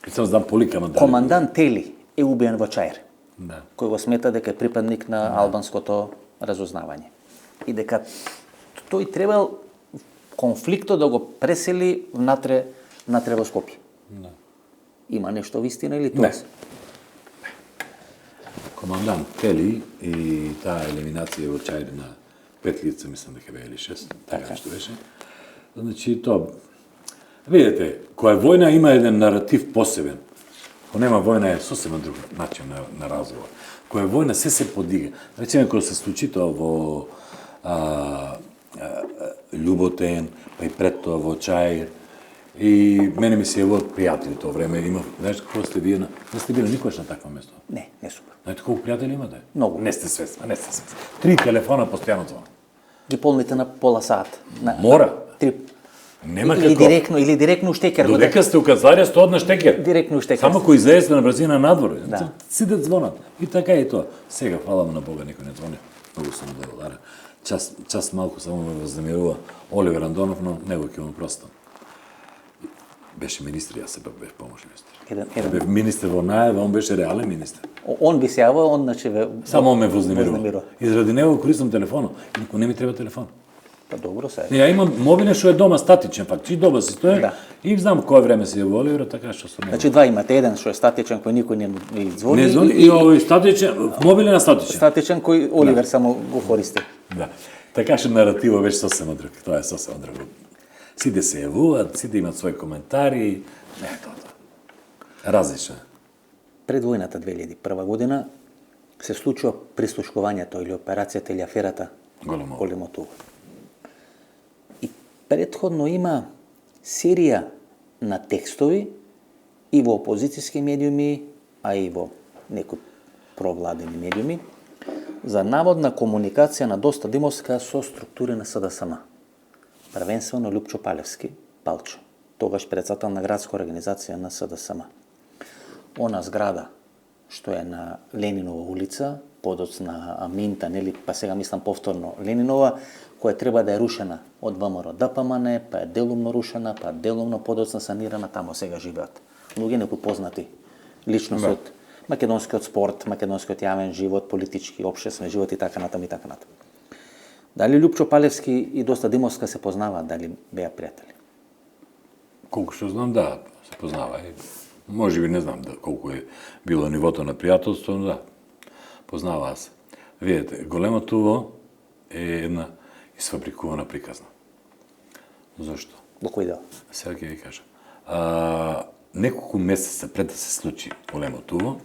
Само знам поликама да. Командант Тели е убиен во Чаир. Да. Кој го смета дека е припадник на албанското разузнавање. И дека тој требал конфликтот да го пресели внатре во Скопје. Да. Има нешто вистина или тоа? Не. Командант Тели и таа елиминација во Чаир на 5 лица, мислам дека беа или 6, така што беше. Значи, тоа... Видете, која војна има еден наратив посебен. Кога нема војна е сосема друг начин на разговор. Која војна се подига. Речеме, кога се случи тоа во Љуботен, па и пред тоа во Чаир, и мене ми се јавуват пријатели тоа време. Има, знаеш како сте вие, не сте били никогаш на такво место? Не, не супер. Знаете колку пријатели имате? Многу. Не сте свесна, не сте свесна. 3 телефона постојано звонат. Ги полните на пола сат. Мора. Три. Нема Или како. директно у штекер. Додека сте у канцеларија, сте одна штекер. Директно у штекер. Само кој излезете на брзина надвор, Да. сидат звонат. И така е тоа. Сега, фала му на Бога, никој не звони. Многу сум благодарен. Час малку само ме вознемирува Оливер Андонов, но него ќе му простам. Беше министр, јас сепак бев помошен министр. Еден. Бев министр во најава, он беше реален министр. Он би се јавил, он значи Само он ме вознемирува. И заради него користам телефонот. И никој не ми треба телефон. Па добро се. Не, ја имам мобилен што е дома статичен, пак чи дома си стои. Да. И знам кој време се јавува Оливер, така што сум. Значи два имате, еден што е статичен кој никој не звони. Не звони и овој статичен, мобилен статичен. Статичен кој Оливер само го користи. Да. Така што наративот беше сосема друг. Тоа е сосема друго. Сите се јавуваат, сите имаат своји коментари. Не, тоа. Различно. Пред војната 2001 година се случува прислушкувањето или операцијата или аферата Големото. И претходно има серија на текстови и во опозицијски медиуми, а и во некои провладени медиуми за наводна комуникација на Доста Димовска со структури на СДСМ. Првенствено Лјупчо Палевски, Палчо, тогаш председател на градска организација на СДСМ. Она зграда што е на Ленинова улица, подоцна Аминта, нели, па сега мислам повторно Ленинова, која треба да е рушена од ВМРО ДПМН, па е делумно рушена, па делумно подоцна санирана, тамо сега живеат. Луѓе некои познати личности од македонскиот спорт, македонскиот јавен живот, политички, општествен живот и така натаму и така натаму. Дали Лјупчо Палевски и Доста Димовска се познаваат, дали беа пријатели? Колку што знам, да, се познава. Може би не знам колку е било нивото на пријателство, но да, познаваа се. Видете, големото уво е една исфабрикувана приказна. Зошто? Во кој дел? Сега ќе ви кажам. Неколку месеца пред да се случи големото уво,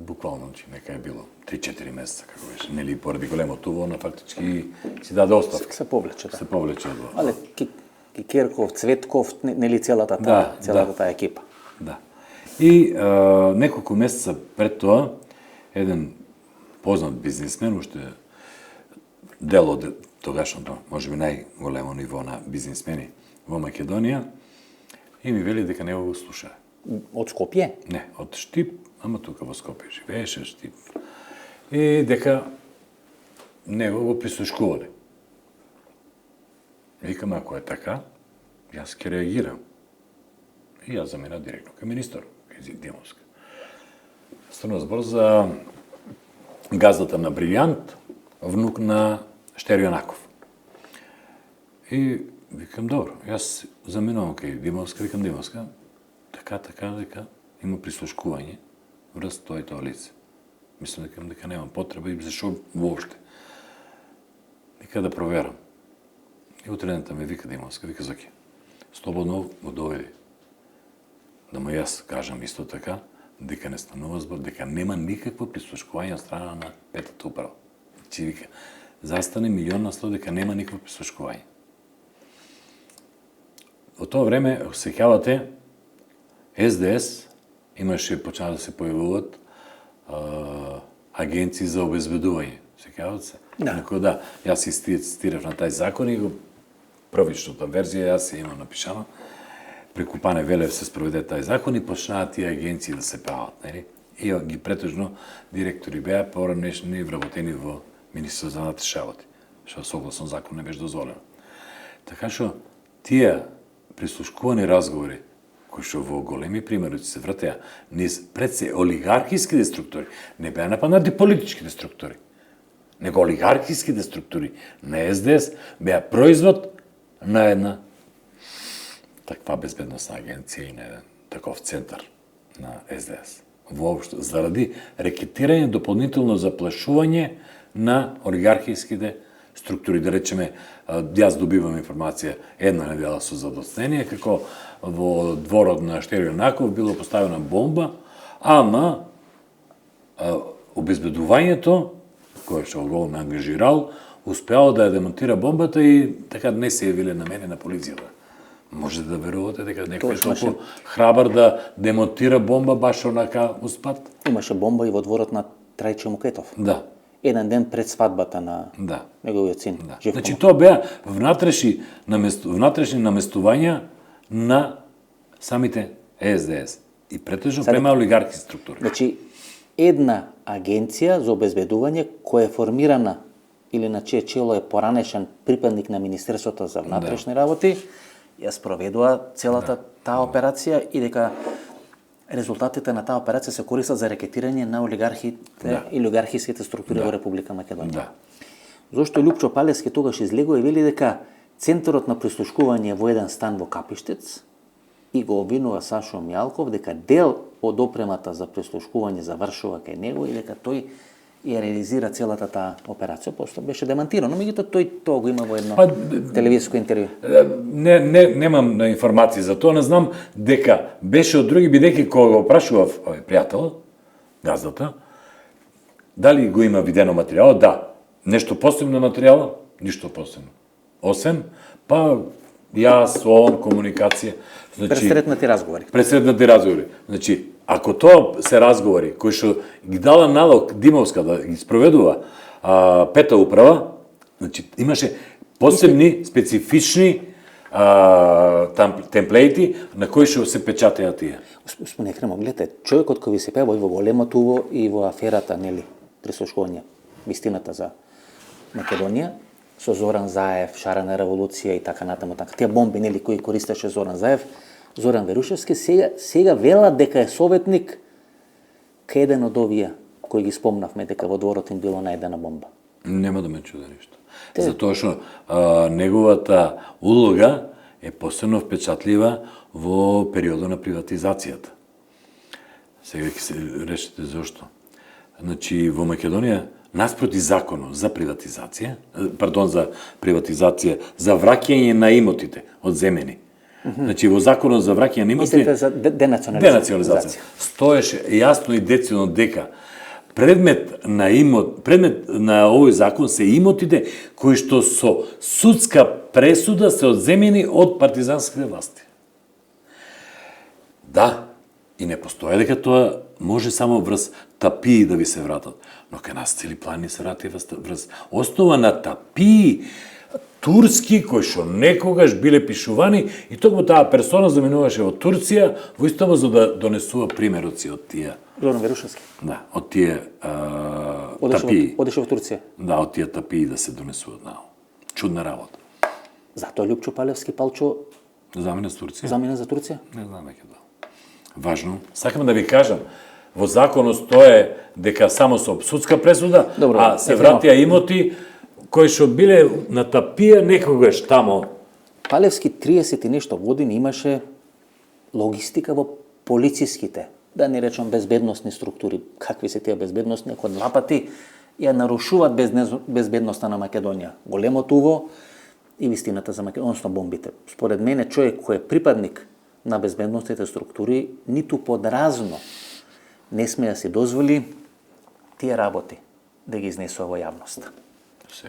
буквално, нека е било 3-4 месеца, како беше, нели, поради големото уво, на фактички си даде оставка. Се повлече, да. Се повлече од во. Але Кирков, Цветков, нели целата таа екипа. Да. И неколку месеца пред тоа, еден познат бизнисмен, уште дел од тогашното, можеби најголемо ниво на бизнисмени во Македонија, и ми вели дека него го слуша. Од Скопје? Не, од Штип, ама тука во Скопје живееше Штип. И дека него го прислушкувале. Викам, ако е така, јас ќе реагирам. И јас заминав директно кај министор, кај Димовска. Станува збор за газдата на Брилјант, внук на Штерио Јанаков. И викам, добро, јас заминувам кај Димовска, викам Димовска, така, дека има прислушкување врз тоа и тоа лице. Мислам дека немам потреба и зашо воопште. Нека да проверам. И утрената ме вика Димовска, вика Зоки, слободно го доведи. Да му јас кажам исто така, дека не станува збор, дека нема никакво прислушкување од страна на петата управа. Значи вика, застане милион на 100 дека нема никакво прислушкување. Во тоа време, сеќавате, СДС имаше почна да се појавуваат агенции за обезбедување. Сеќавате се? Да. Да, јас си цитирав на тај закон и го првичната верзија јас ја имам напишано. Преку Пане Велев се спроведе тај закон и почнаа тие агенции да се прават, нели? И ги претежно директори беа поранешни вработени во Министерството за внатрешни работи, што согласно закон не беше дозволено. Така што тие прислушкувани разговори кои што во големи примери се вратеа низ пред се олигархиските структури, не беа нападнати политичките структури, него олигархиските структури на СДС беа производ на една таква безбедносна агенција и на еден таков центар на СДС. Воопшто, заради рекетирање, дополнително заплашување на олигархиските структури. Да речеме, јас добивам информација една недела со задоцнение, како во дворот на Штерио Наков било поставена бомба, ама обезбедувањето, кое што го ме ангажирал, успеало да ја демонтира бомбата и така не се јавиле на мене на полицијата. Можете да верувате дека некој е толку храбар да демонтира бомба баш онака успат? Имаше бомба и во дворот на Трајче Мукетов. Да. Еден ден пред свадбата на неговиот син. Да. Живко. Значи тоа беа внатрешни наместувања на самите СДС и претежно према олигархски структури. Значи, една агенција за обезбедување која е формирана или на чие чело е поранешен припадник на Министерството за внатрешни работи, ја спроведува целата таа операција и дека резултатите на таа операција се користат за рекетирање на олигархите и олигархиските структури во Република Македонија. Да. Зошто Лупчо Палевски тогаш излегува и вели дека центарот на прислушкување во еден стан во Капиштец и го обвинува Сашо Мјалков дека дел од опремата за прислушкување завршува кај него и дека тој ја реализира целата таа операција. После беше демантирано, меѓутоа тој тоа го има во едно телевизиско интервју. Немам информации за тоа, не знам дека беше од други, бидејќи кога го прашував овој пријател, газдата, дали го има видено материјал? Да. Нешто посебно материјала? Ништо посебно. Освен, јас, он, комуникација. Значи, Пресретнати разговори. Значи, ако тоа се разговори кои што ги дала налог Димовска да ги спроведува пета управа, значи имаше посебни, специфични темплејти на кои што се печатеа тие. Господин Ефремов, гледате, човекот кој ви се појави во големото уво и во аферата, нели, прислушкување, вистината за Македонија, со Зоран Заев, шарена револуција и така натаму, така. Тие бомби, нели, кои користеше Зоран Заев, Зоран Верушевски, сега велат дека е советник кај еден од овие кои ги спомнавме дека во дворот им било најдена бомба. Нема да ме чуде ништо. Затоа што неговата улога е посебно впечатлива во периодот на приватизацијата. Сега ќе се решите зошто. Значи, во Македонија, наспроти законот за приватизација, за враќање на имотите одземени. Значи, во законот за враќање на имотите... Мислите за денационализација. Стоеше јасно и децидно дека предмет на овој закон се имотите кои што со судска пресуда се одземени од партизанските власти. Да, и не постои дека тоа може само врз тапии да ви се вратат, но кај нас цели плани се врати врз основа на тапии турски кои што некогаш биле пишувани и токму таа персона заминуваше во Турција во Истанбул за да донесува примероци од тие. Зоран Верушевски. Да, од тие тапии. Одеше во Турција. Да, од тие тапии да се донесуваат на. Чудна работа. Затоа Лупчо Палевски Палчо замина за Турција. Замина за Турција? Не знам дека да. Важно. Сакам да ви кажам, во законот стое дека само со судска пресуда, а се вратија имоти кои што биле на тапија некогаш тамо. Палевски 30 и нешто години имаше логистика во полициските, да не речам безбедносни структури. Какви се тие безбедносни, ако два пати ја нарушуваат безбедноста на Македонија. Големото уво и вистината за Македонија, односно бомбите. Според мене, човек кој е припадник на безбедносните структури, ниту подразно не сме да се дозволи тие работи да ги изнесува во јавноста.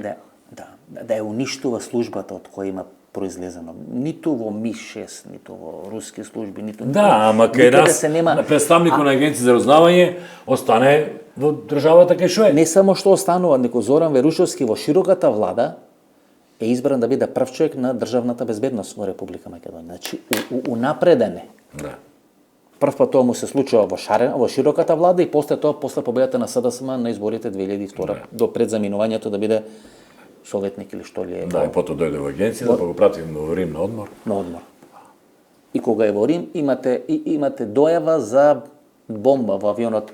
Да ја уништува службата од која има произлезено. Ниту во МИ-6, ниту во руски служби, ниту... Да, ама кај никаде нас, се нема... на представникот на агенција за разузнавање, остане во државата кај што е. Не само што останува, неко Зоран Верушевски во широката влада е избран да биде прв човек на државната безбедност во Република Македонија. Значи, унапреден е. Да. Прв пат тоа му се случува во широката влада и после тоа, после победата на СДСМ на изборите 2002 до пред заминувањето да биде советник или што ли е. Да, и потоа дојде во агенција, да го пратим во Рим на одмор. На одмор. И кога е во Рим, имате дојава за бомба во авионот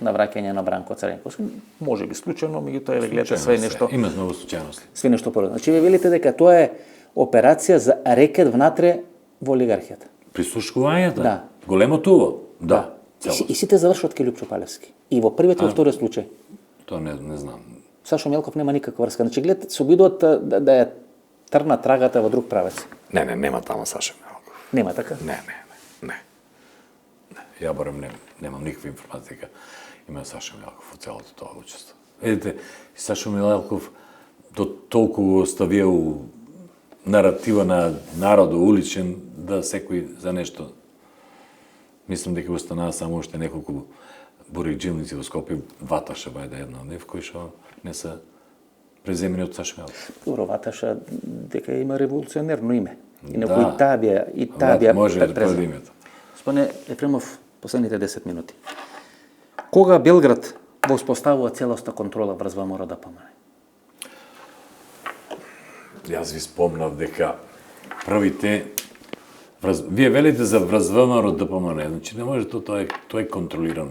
на враќање на Бранко Цренковски. Може би случајно, меѓутоа еве гледате све нешто. Има многу случајности. Све нешто породно. Значи ве велите дека тоа е операција за рекет внатре во олигархијата. Прислушкувањето? Да. Големо туво? Да. И сите завршуваат кај Лјупчо Палевски. И во првиот и во вториот случај. Тоа не знам. Сашо Мелков нема никаква врска. Значи гледате, се обидуваат да ја трнат трагата во друг правец. Не, нема тамо Саша Мелков. Нема така? Не. Ја барем немам никаква информација дека има Саша Мелков во целото тоа учество. Видите, Саша Мелков до толку го оставија у наратива на народот уличен да секој за нешто. Мислам дека останаа само уште неколку бориджилници во Скопје, Ваташа бајде една од нив, кои што не се преземени од Саша Мелков. Добро, Ваташа дека има револуционерно име. И Да. некој таа бија може да пред името. Господине Ефремов, последните 10 минути. Кога Белград го успоставува целоста контрола врз ВМРО ДПМН? Јас ви спомнав дека првите вие велите за врз ВМРО ДПМН, значи не може тоа е контролирано.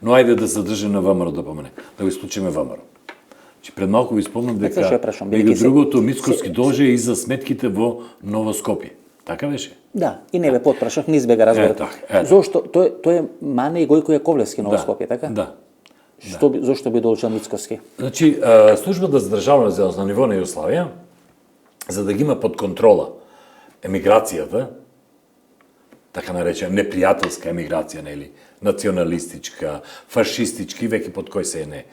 Но ајде да се држи на ВМРО ДПМН, да го исклучиме ВМРО. Значи пред малку ви спомнав дека меѓу другото Мицковски должи и за сметките во Ново Скопје. Така беше? Да, и не ве потпрашав, не избега разговорот. Зошто тој е Мане и Гојко Јаковлевски Ново Скопје, така? Да. Зошто би должен Мицковски? Значи, службата за државна безбедност на ниво на Југославија, за да ги има под контрола емиграцијата, така наречена непријателска емиграција, нели, националистичка, фашистички, веќе под кој се не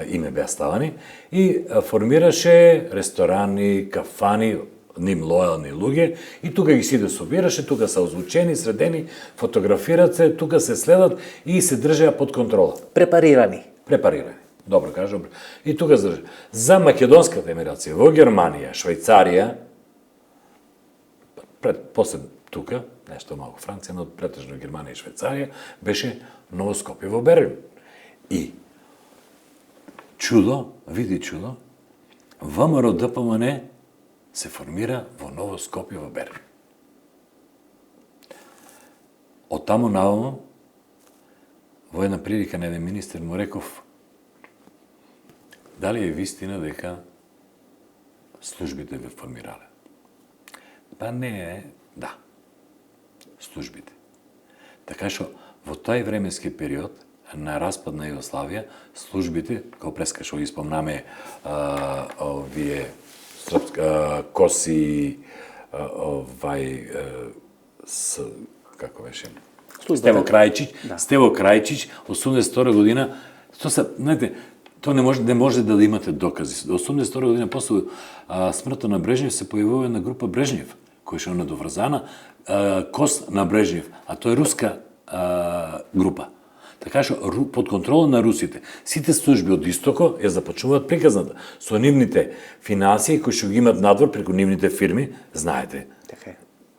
име беа ставани, и формираше ресторани, кафани, ним лојални луѓе, и тука ги сиде собираше, тука се озвучени, средени, фотографират се, тука се следат и се држеа под контрола. Препарирани. Добро кажам. И тука за македонската емиграција во Германија, Швајцарија, после тука, нешто малку Франција, но претежно Германија и Швајцарија, беше Ново Скопје во Берлин. И чудо, види чудо, ВМРО ДПМН се формира во Ново Скопје во Берлин. Од таму наваму, во една прилика на еден министер му реков, дали е вистина дека службите ве формирале? Па не е, да, службите. Така што во тој временски период на распад на Југославија, службите, како преска што ги спомнаме, овие Коси, како беше? Стево Крајчич, 82 година, тоа се, знаете, тоа не може да имате докази. 82 година после смртта на Брежнев се појавува една група Брежнев, која што е надоврзана Кос на Брежнев, а тоа е руска група. Така што под контрола на русите, сите служби од истоко ја започнуваат приказната со нивните финансии кои што ги имаат надвор преку нивните фирми, знаете.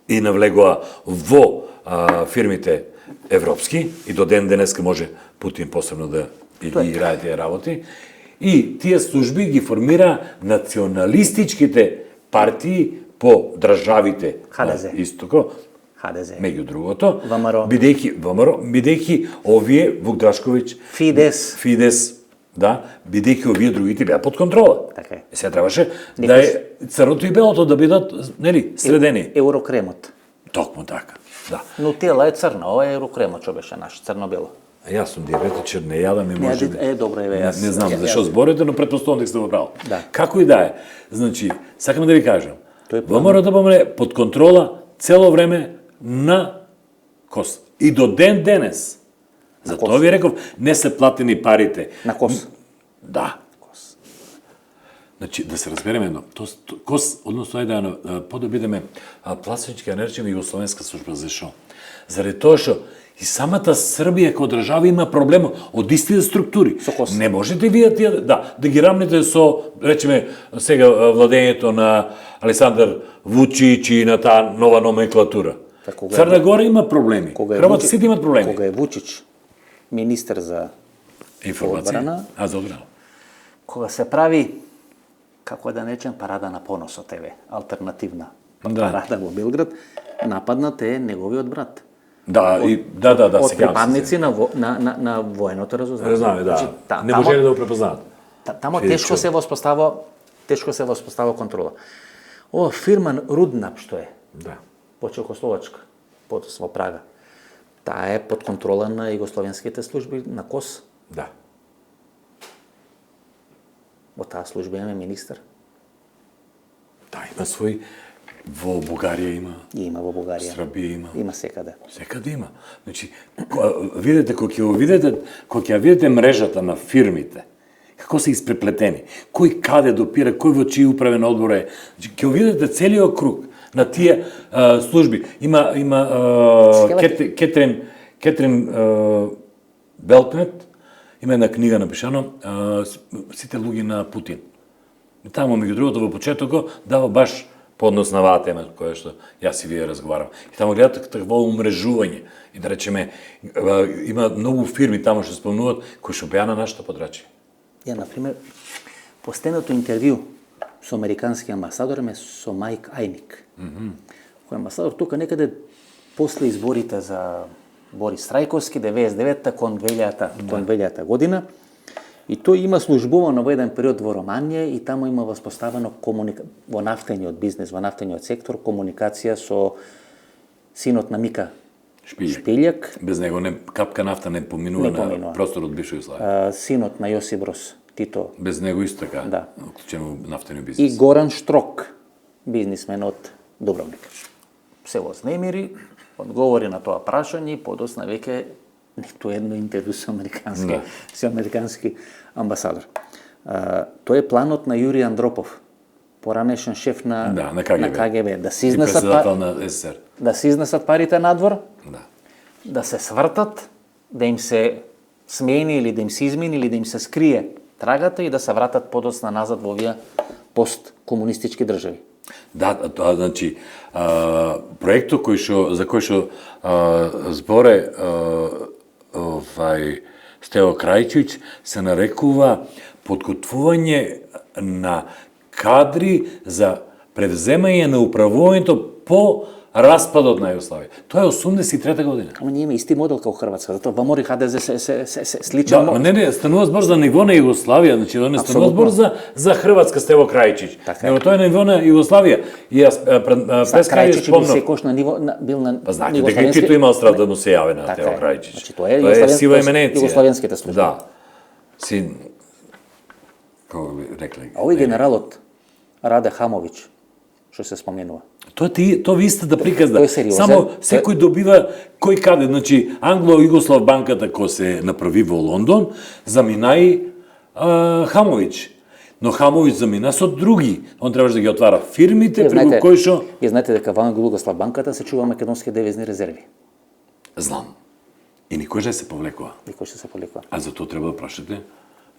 И навлегува во фирмите европски и до ден денеска може Путин посебно да ги играе тие работи. И тие служби ги формира националистичките партии по државите на истоко, меѓу другото, бидејќи овие Вук Драшковиќ, Фидес, да, бидејќи овие другите беа под контрола. Сега требаше да е црното и белото да бидат, нели, средени. Еврокремот. Токму така, да. Нутела е црна, ова е еврокремот што беше наш, црно-бело. Јас сум диабетичар, не јадам и може би... Добро, јас... Не знам зашо зборите, но претпоставам дека сте во право. Да. Како и да е. Значи, сакам да ви кажам, ВМРО ДПМН под контрола цело време на Кос. И до ден денес. Затоа ви реков, не се платени парите. На Кос? Да. Значи, да се разбереме едно, КОС, односно да подобидеме пластички, да наречеме Југословенска служба. Зашо? Заради тоа што и самата Србија како држава има проблем од истите структури. Не можете вие тие да ги рамнете со, речеме, сега владењето на Александар Вучич и на таа нова номенклатура. Црна Гора има проблеми. Хрватски сите имат проблеми. Кога е Вучич министер за одбрана, за одбрана. Кога се прави, како да наречем, парада на поносот, алтернативна парада во Белград, нападнат е неговиот брат. Да, од припадници на военото разузнавање. Да. Не можеле да го препознаат. Тамо тешко се воспостава контрола. Ова фирма Руднап што е? Да. По Чехословачка, во Прага. Таа е под контрола на југословенските служби на КОС. Да. Во таа служба има министер. Да, има свој. Во Бугарија има. Има во Бугарија. Србија има. Има секаде. Секаде има. Значи, видите, кога ќе видите мрежата на фирмите, како се испреплетени, кој каде допира, кој во чии управен одбор е. Значи, ќе видите целиот круг на тие служби. Има Кетрин Белтнет, има една книга напишано сите луѓе на Путин. И таму, меѓу другото, во почетокот дава баш поднос на оваа тема, која што јас и вие разговарам. И таму гледате такво умрежување. И да речеме, има многу фирми таму што спомнуваат, кои што беа на нашата подрачје. Ја, например, последното интервју со американски амбасадор е со Майк Ајник. Кој амбасадор тука некаде после изборите за Борис Трајковски, 99-та кон 2000-та година. И тој има службувано во еден период во Романија и таму има воспоставено во нафтениот бизнес, во нафтениот сектор, комуникација со синот на Мика Шпилјак. Без него капка нафта не поминува на просторот бивша Југославија. Синот на Јосип Брос Тито. Без него исто така, да. Уклучено во нафтениот бизнес. И Горан Штрок, бизнисмен од Дубровник. Се вознемири, одговори на тоа прашање и подосна веќе ниту едно интервју со американски амбасадор. Тој е планот на Јури Андропов, поранешен шеф на КГБ, да се изнесат парите надвор, да се свртат, да им се смени или да им се измени или да им се скрие трагата и да се вратат подоцна назад во овие посткомунистички држави. Да, тоа значи проектот за кој што зборе Стево Крајчиć се нарекува подготвување на кадри за превземање на управувањето по распадот на Југославија. Тоа е 83 година. Ама ние имаме исти модел како Хрватска, затоа ВМОР и ХДЗ се сличен. Да, не, станува збор за ниво на Југославија, значи не станува збор за Хрватска Стево Крајчиć. Него тоа е на ниво на Југославија. И јас пред крај спомнав. Секош на ниво бил на знаете дека и Тито имал страв да му се јави на Стево Крајчиć. Значи тоа е сива еминенција. Југославенските служби. Да. Како би рекле. А овој генералот Раде Хамовиќ што се споменува. Тоа ви истата приказна. Само секој добива кој каде, значи Англо-Југослав банката кој се направи во Лондон, замина и Хамовиќ. Но Хамовиќ замина со други. Он требаше да ги отвара фирмите преку кои што... Вие знаете дека во Англо-Југослав банката се чува македонски девизни резерви. Знам. И никој не се повлекува. А за тоа треба да прашате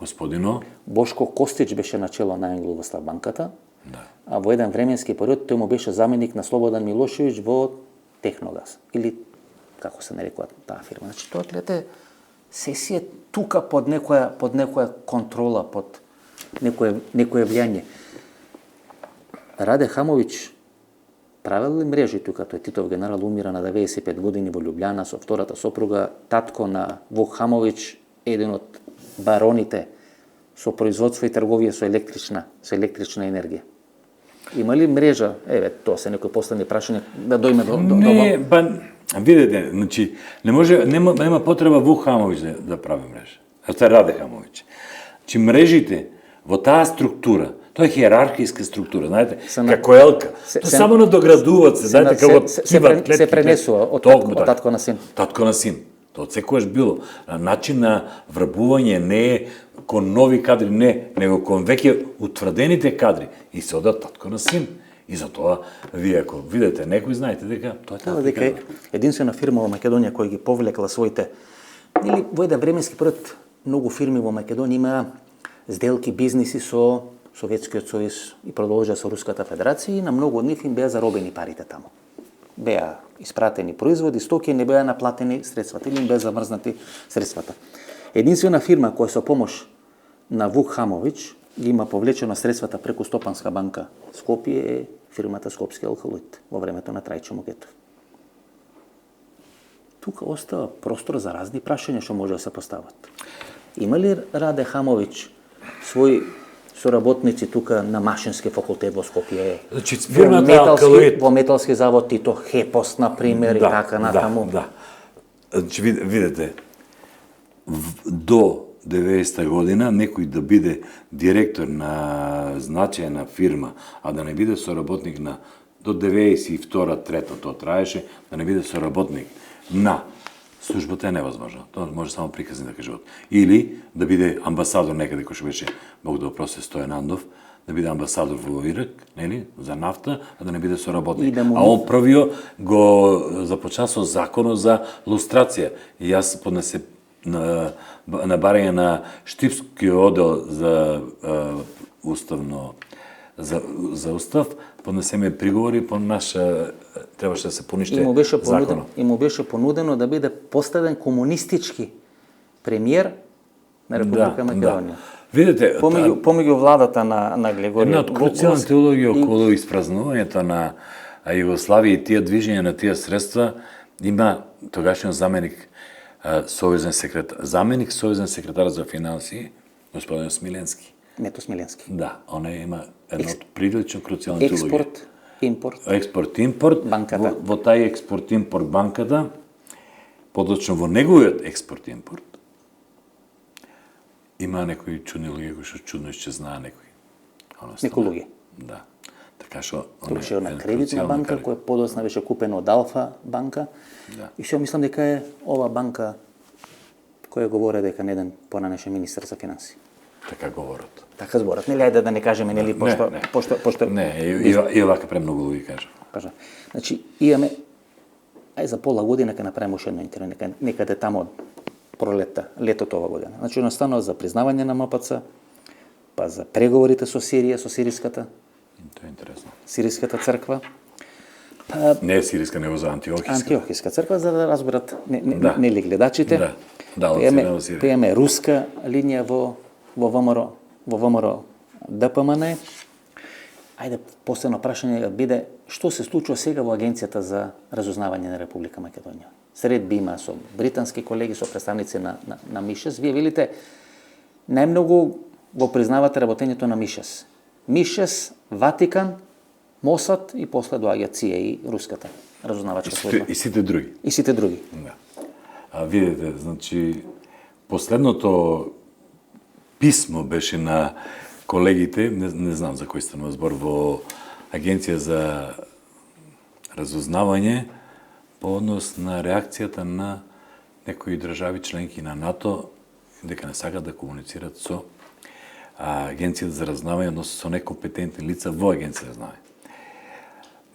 господино Бошко Костич беше начело на Англо-Југослав банката. Да. А во еден временски период тој му беше заменик на Слободан Милошевиќ во Техногаз или како се нарекува таа фирма. Значи тоа гледате се си е тука под некоја контрола, под некое влијание. Раде Хамовиќ правел ли мрежи тука, тој Титов генерал умира на 95 години во Љубљана со втората сопруга, татко на Вук Хамовиќ, еден од бароните со производство и трговија со електрична енергија. Има ли мрежа? Тоа се некои последни прашања да дојме до... Не, видете, значи, нема потреба Вук Хамовиќ да прави мрежа. Тоа е Раде Хамовиќ. Значи, мрежите во таа структура, тоа е хиерархиска структура, знаете, како елка. Само надоградуваат се, знаете, како се пренесува од татко на син. Татко на син. Тоа секогаш било. Начин на врбување не е кон нови кадри, не, него кон веќе утврдените кадри. И се ода татко на син. И затоа, вие ако видите некој, знаете дека тоа е Тоа дека е единствена фирма во Македонија која ги повлекла своите... Или во еден временски период многу фирми во Македонија имаа сделки, бизниси со Советскиот сојуз и продолжаа со Руската федерација и на многу од нив им беа заробени парите таму. Беа испратени производи, стоки, не беа наплатени средствата или им беа замрзнати средствата. Единствена фирма која со помош на Вук Хамович ги има повлечено средствата преку Стопанска банка Скопје е фирмата Скопски алкалоид во времето на Трајчо Мукетов. Тука остава простор за разни прашања што може да се постават. Има ли Раде Хамович своји соработници тука на Машински факултет во Скопје? Значи, фирмата Алкалоид... Во металски завод Тито Хепос, например, и така натаму. Да. Значи, видете, до 90-та година некој да биде директор на значајна фирма, а да не биде соработник на до 92-3 тоа траеше, да не биде соработник на службата е невозможно. Тоа може само приказни да кажуват. Или да биде амбасадор некаде кој што беше, Бог да опрости, Стојан Андов, да биде амбасадор во Ирак, нели, за нафта, а да не биде соработник. А он првиот го започна со законот за лустрација. И јас поднесе на барање на Штипскиот оддел за уставно за устав, поднесеме приговори по наша требаше да се поништи законот. И му беше понудено да биде поставен комунистички премиер на Република Македонија. Да. Видете, помеѓу владата на Глегорија. Една од круцијалните улоги околу испразнувањето на Југославија и тие движења на тие средства има тогашниот заменик совезен секретар за финансии, господин Смиленски. Мето Смиленски. Да, она има една од прилично круцијалните улоги. Експорт-импорт. Банката. Во тај експорт-импорт банката, подочно во неговиот експорт-импорт, има некои чудни луѓе кои што чудно исчезнаа некои. Некои луѓе. Да. Така што тоа беше една кредитна банка која подоцна беше купена од Алфа банка. Да. И што мислам дека е ова банка која говори дека не еден понанешен министер за финансии. Така говорат. Така зборат. Нели ајде да не кажеме нели пошто Не, и овака премногу луѓе кажа. Значи имаме за пола година ќе направиме уште едно интервју, некаде тамо пролетта, летото ова година. Значи настанува за признавање на МПЦ, па за преговорите со Сирија, со сириската. Тоа е интересно. Сириската црква. Не е сириска, него за Антиохиска. Антиохиска црква, за да разберат нели гледачите. Да, имаме руска линија во ВМРО ДПМН. Ајде, последно прашање биде, што се случува сега во Агенцијата за разузнавање на Република Македонија? Средби има со британски колеги, со представници на МИШЕС. Вие велите, најмногу го признавате работењето на МИШЕС. МИШЕС, Ватикан, МОСАД и после доаѓа ЦИЕ и руската разузнавачка служба. И сите други. И сите други. Да. Видите, значи, последното писмо беше на колегите, не знам за кој станува збор, во Агенција за разузнавање по однос на реакцијата на некои држави членки на НАТО дека не сакат да комуницират со Агенцијата за разузнавање, односно со некомпетентни лица во Агенцијата за разузнавање.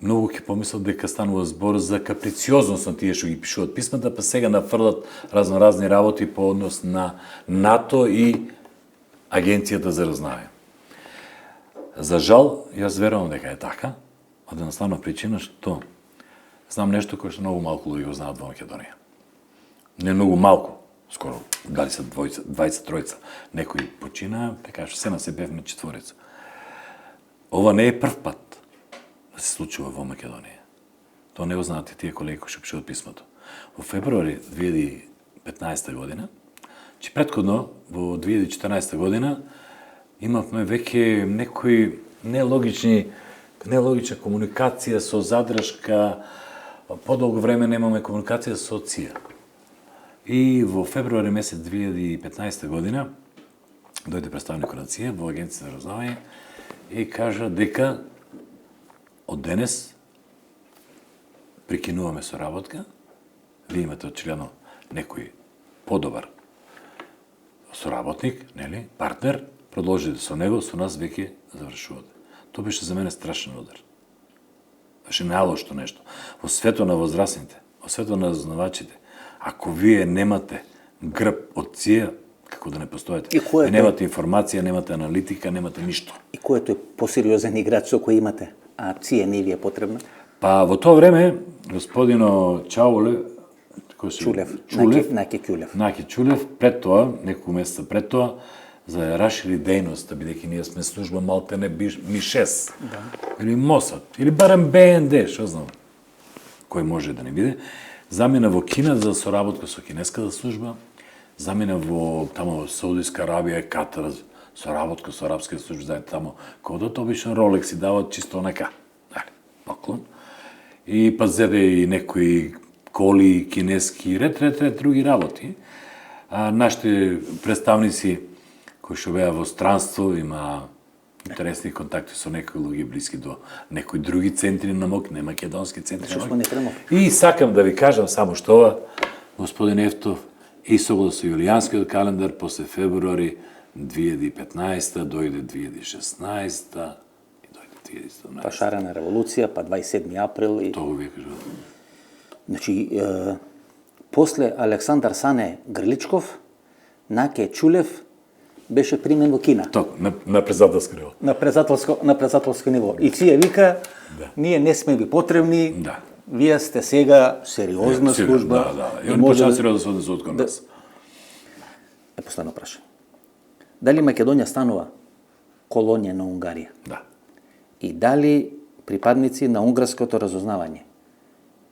Многу ќе помислат дека станува збор за каприциозност на тие што ги пишуваат писмата, па сега нафрлат разноразни работи по однос на НАТО и Агенцијата за разузнавање. За жал, јас верувам дека е така, од едноставна причина што знам нешто кое што многу малку луѓе го знаат во Македонија. Не многу малку, скоро, дали се 20-тројца, некои починаа, така што се на се бевме четворица. Ова не е прв пат да се случува во Македонија. Тоа не го знаат и тие колеги кои што пишуваат писмото. Во февруари 2015 година, че претходно во 2014 година имавме веќе некои нелогична комуникација со задршка, подолго време немаме комуникација со ЦИА. И во февруари месец 2015 година дојде представник на ЦИА во Агенција за разузнавање и кажа дека од денес прекинуваме соработка, вие имате очигледно некој подобар соработник, нели, партнер, продолжите со него, со нас веќе завршувате. Тоа беше за мене страшен удар. Беше најлошто нешто. Во светот на возрастните, во светот на разузнавачите, ако вие немате грб од ција, како да не постоите. Немате информација, немате аналитика, немате ништо. И кој е тој посериозен играч со кој имате, а ција не ви е потребна? Па во тоа време господино Чауле, Наки Чулев, пред тоа, неколку месеца пред тоа, за расшири дејноста, бидејќи ние сме служба малтене МИ-6, или МОСАД, или барем БНД, што знам, кој може да не биде, замина во Кина за соработка со кинеската служба, замина во тамо Саудиска Арабија, Катар, соработка со арапските служби, заедно тамо, кодот обично Ролекси дават чисто онака, поклон. И па зеде и некои коли, кинески, ред други работи. А нашите представници кои што беа во странство, има интересни контакти со некои луѓе блиски до некои други центри на МОК, не македонски центри на МОК. И сакам да ви кажам само што ова, господин Ефтов, и согласно со јулијанскиот календар, после февруари 2015, дојде 2016, и дојде 2017. Па шарена револуција, па 27 април. И... Тоа ви кажам. Значи, после Александар Сане Грличков, Наке Чулев беше примен во Кина. Ток, на председателско ниво. На председателско ниво. И ција вика, ние не сме ви потребни, да. Вие сте сега сериозна служба. И они почнаа сериозно да се однесуваат кон нас. Последно прашање. Дали Македонија станува колонија на Унгарија? Да. И дали припадници на унгарското разузнавање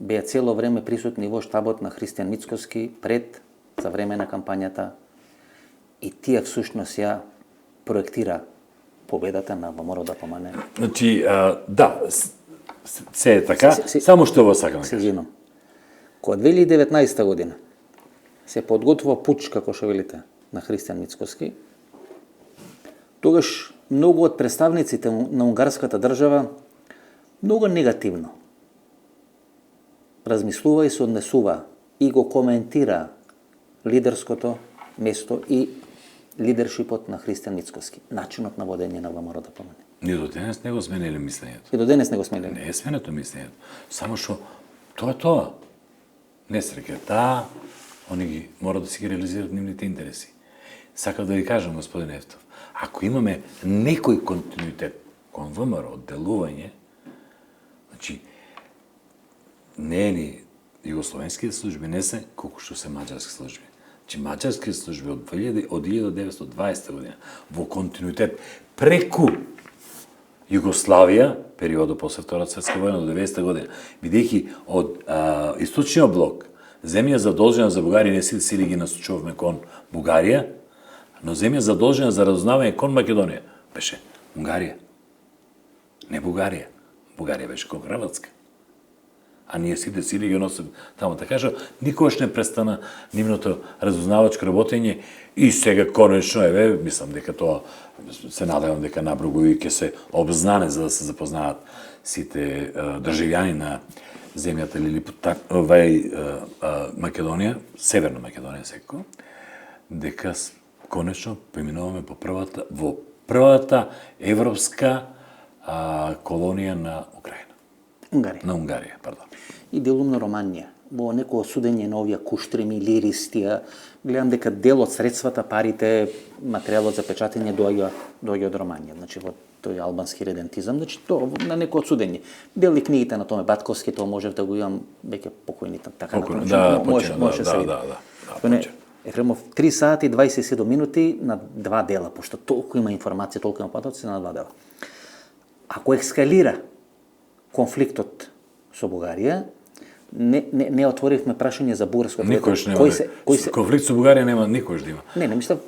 беа цело време присутни во штабот на Христијан Мицкоски пред, за време на кампањата, и тие всушност ја проектира победата на ВМРО да помане? Значи, да, се е така, само што ова сакам да кажам. Кога 2019 година се подготвува пуч, како што велите, на Христијан Мицкоски, тогаш многу од представниците на унгарската држава многу негативно размислува и се однесува и го коментира лидерското место и лидершипот на Христијан Мицкоски, начинот на водење на ВМРО да помане. Ние до денес не го смениле мислењето. И до денес не го смениле. Не е сменето мислењето. Само што тоа е тоа. Несреќата, они ги мора да си ги реализираат нивните интереси. Сакам да ви кажам, господин Ефтов, ако имаме некој континуитет кон ВМРО, делување, значи, не е ни југословенските служби, не се колку што се маđарски служби. Значи, маđарски служби од 1920 година во континуитет преку Југославија, периодот после Втората светска војна до 90 година, бидејќи од источниот блок земја задолжена за Бугарија, не сили ги насочувавме кон Бугарија, но земја задолжена за разузнавање кон Македонија беше Унгарија. Не Бугарија. Бугарија беше кон Хрватска. А ние сите сили ги носим тамо. Така што никогаш не престана нивното разузнавачко работење и сега конечно мислам дека тоа се надевам дека наброгу и ќе се обзнане за да се запознаат сите државјани на земјата Македонија, Северна Македонија секако, дека конечно преминуваме во првата европска колонија на Украина. Унгарија. На Унгарија, пардон. И делумно Романија. Во некој судење на овие куштреми, лиристија, гледам дека дел од средствата, парите, материјалот за печатење доаѓа од Романија. Значи во тој албански редентизам, значи тоа на некој судење. Дел и книгите на Томе Батковски, тоа можев да го имам веќе покојните така на може се види. Ефремов 3 сати 27 минути на 2 дела, пошто толку има информација, толку има податоци на 2 дела. Ако ескалира конфликтот со Бугарија, не отворивме прашање за бугарското. Никош нема. Конфликт со Бугарија нема никош да има. Не мислам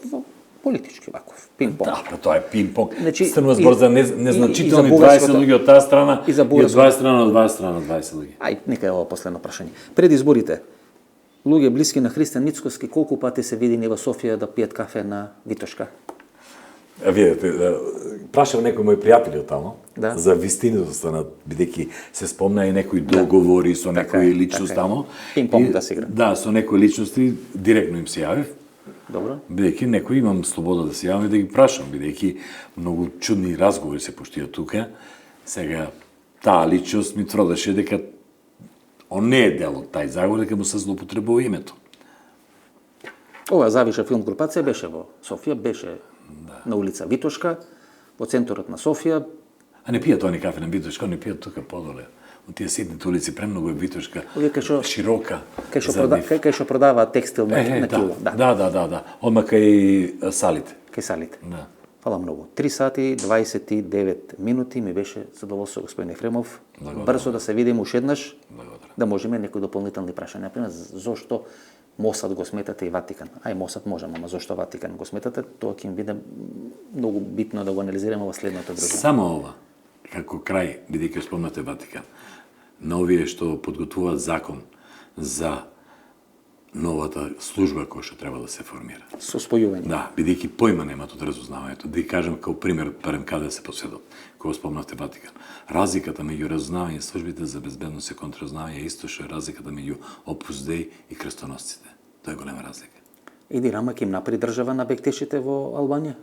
политички ваков, пинг-понг. Да, па тоа е пинг-понг. Значи, станува збор за незначителни 20 луѓе од таа страна и од 20 страна од 20 луѓе. Ај, нека е ова последно прашање. Пред изборите, луѓе блиски на Христијан Мицкоски колку пати се видени во Софија да пијат кафе на Витошка? Видете, прашав некои мои пријатели од тамо, Да. за вистината на, бидејќи се спомна и некои договори со некои е, личност така е. тамо. Пинг-понг И- да се игра. Да, со некои личности директно им се јавив, Добро. бидејќи некои имам слобода да се јавам и да ги прашам, бидејќи многу чудни разговори се поштија тука. Сега, таа личност ми тврдеше дека он не е дел од тај заговор, дека му се злоупотребува името. Ова Завиша филм групација беше во Софија, беше на улица Витошка, во центарот на Софија. А не пијат они кафе на Витошка, они пијат тука подоле. Од тие ситните улици премногу е Витошка, Овие кај што- широка. Кај што продава текстил на да, кило. да. Одма кај салите. Кај салите. Да. Фала многу. 3 сати 29 минути ми беше задоволство, господин Ефремов. Благодарам. Брзо да се видиме уште еднаш, Благодарам. да можеме некои дополнителни прашања. Например, зошто Мосад го сметате и Ватикан? Ај, Мосад можеме, ама зошто Ватикан го сметате? Тоа ќе им биде многу битно да го анализираме во следното дружба. Само ова, како крај, бидејќи спомнате Ватикан, на овие што подготвуваат закон за новата служба која што треба да се формира. Со спојување. Да, бидејќи појма немат од разузнавањето. Да ја кажем како пример, барем каде се посветот, кога спомнавте Ватикан. Разликата меѓу разузнавање и службите за безбедност и контраразузнавање е исто што е разликата меѓу Опус Деј и крстоносците. Тоа е голема разлика. Еди Рама ќе им направи држава на бектешите во Албанија,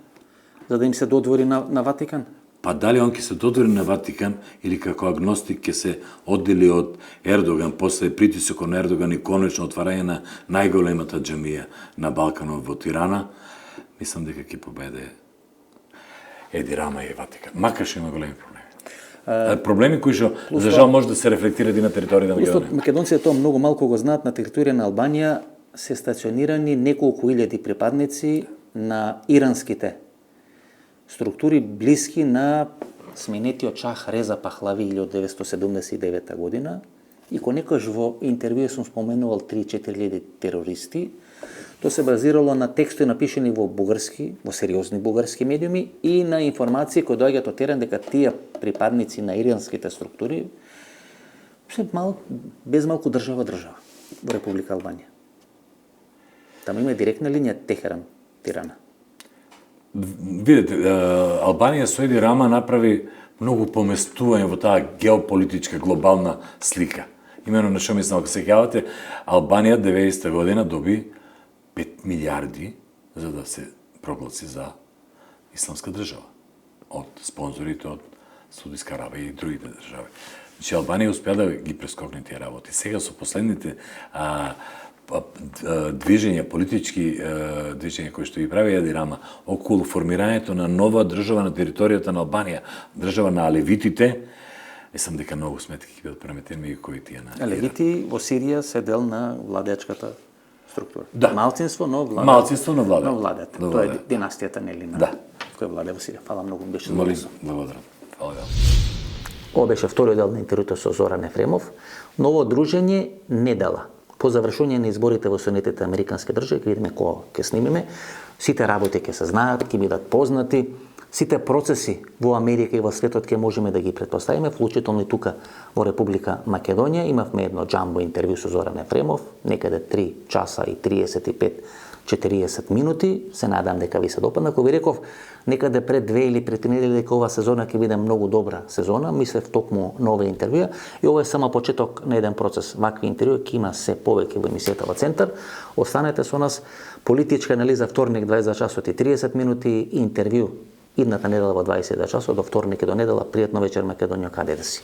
за да им се додвори на Ватикан. Па дали он ќе се додвори на Ватикан или како агностик ќе се оддели од Ердоган, после притисокот на Ердоган и конечно отварање на најголемата џамија на Балканот во Тирана, мислам дека ќе победе Еди Рама и Ватикан. Макар што има големи проблеми. Проблеми кои што за жал може да се рефлектираат и на територија на Просто Македонија. македонците тоа многу малку го знаат, на територија на Албанија се стационирани неколку илјади припадници на иранските структури блиски на сменетиот шах Реза Пахлави 1979 година. И ко некојаш во интервју сум споменувал 3-4 терористи, тоа се базирало на текстови напишани во бугарски, во сериозни бугарски медиуми и на информации кои доаѓаат од терен дека тие припадници на иранските структури се без малку држава во Република Албанија. Таму има директна линија Техеран-Тирана. Видете, Албанија со Еди Рама направи многу поместување во таа геополитичка глобална слика. Имено на што мислам, ако се сеќавате, Албанија 90 година доби 5 милиарди за да се прогласи за исламска држава. Од спонзорите од Саудиска Арабија и другите држави. Значи, Албанија успеа да ги прескокне тие работи. Сега со последните движења, политички движења кои што ги прави Еди Рама околу формирањето на нова држава на територијата на Албанија, држава на алевитите, мислам дека многу сметки ќе бидат преметени меѓу кои тие на Алевити во Сирија се дел на владеачката структура. Да. Малцинство, но владеат. Малцинство, но владеат. Но владеат. Но Тоа е владеат. династијата нели на Да. која владе во Сирија. Фала многу, беше Молим, задоволство. благодарам. Фала ви. Ова беше вториот дел на интервјуто со Зоран Ефремов. Ново дружење недела. По завршување на изборите во Соединетите Американски држави, ќе видиме кога ќе снимиме. Сите работи ќе се знаат, ќе бидат познати. Сите процеси во Америка и во светот ќе можеме да ги претпоставиме, вклучително и тука во Република Македонија. Имавме едно џамбо интервју со Зоран Ефремов, некаде 3 часа и 35-40 минути. Се надам дека ви се допадна. Ако ви реков, некаде пред 2 или пред 3 недели дека ова сезона ќе биде многу добра сезона, мислев токму на овие интервјуа и ова е само почеток на еден процес. Вакви интервјуи ќе има се повеќе во емисијата во Центар. Останете со нас. Политичка анализа вторник 20 часот и 30 минути, интервју идната недела во 20 часот, до вторник и до недела. Пријатно вечер Македонија, каде да си.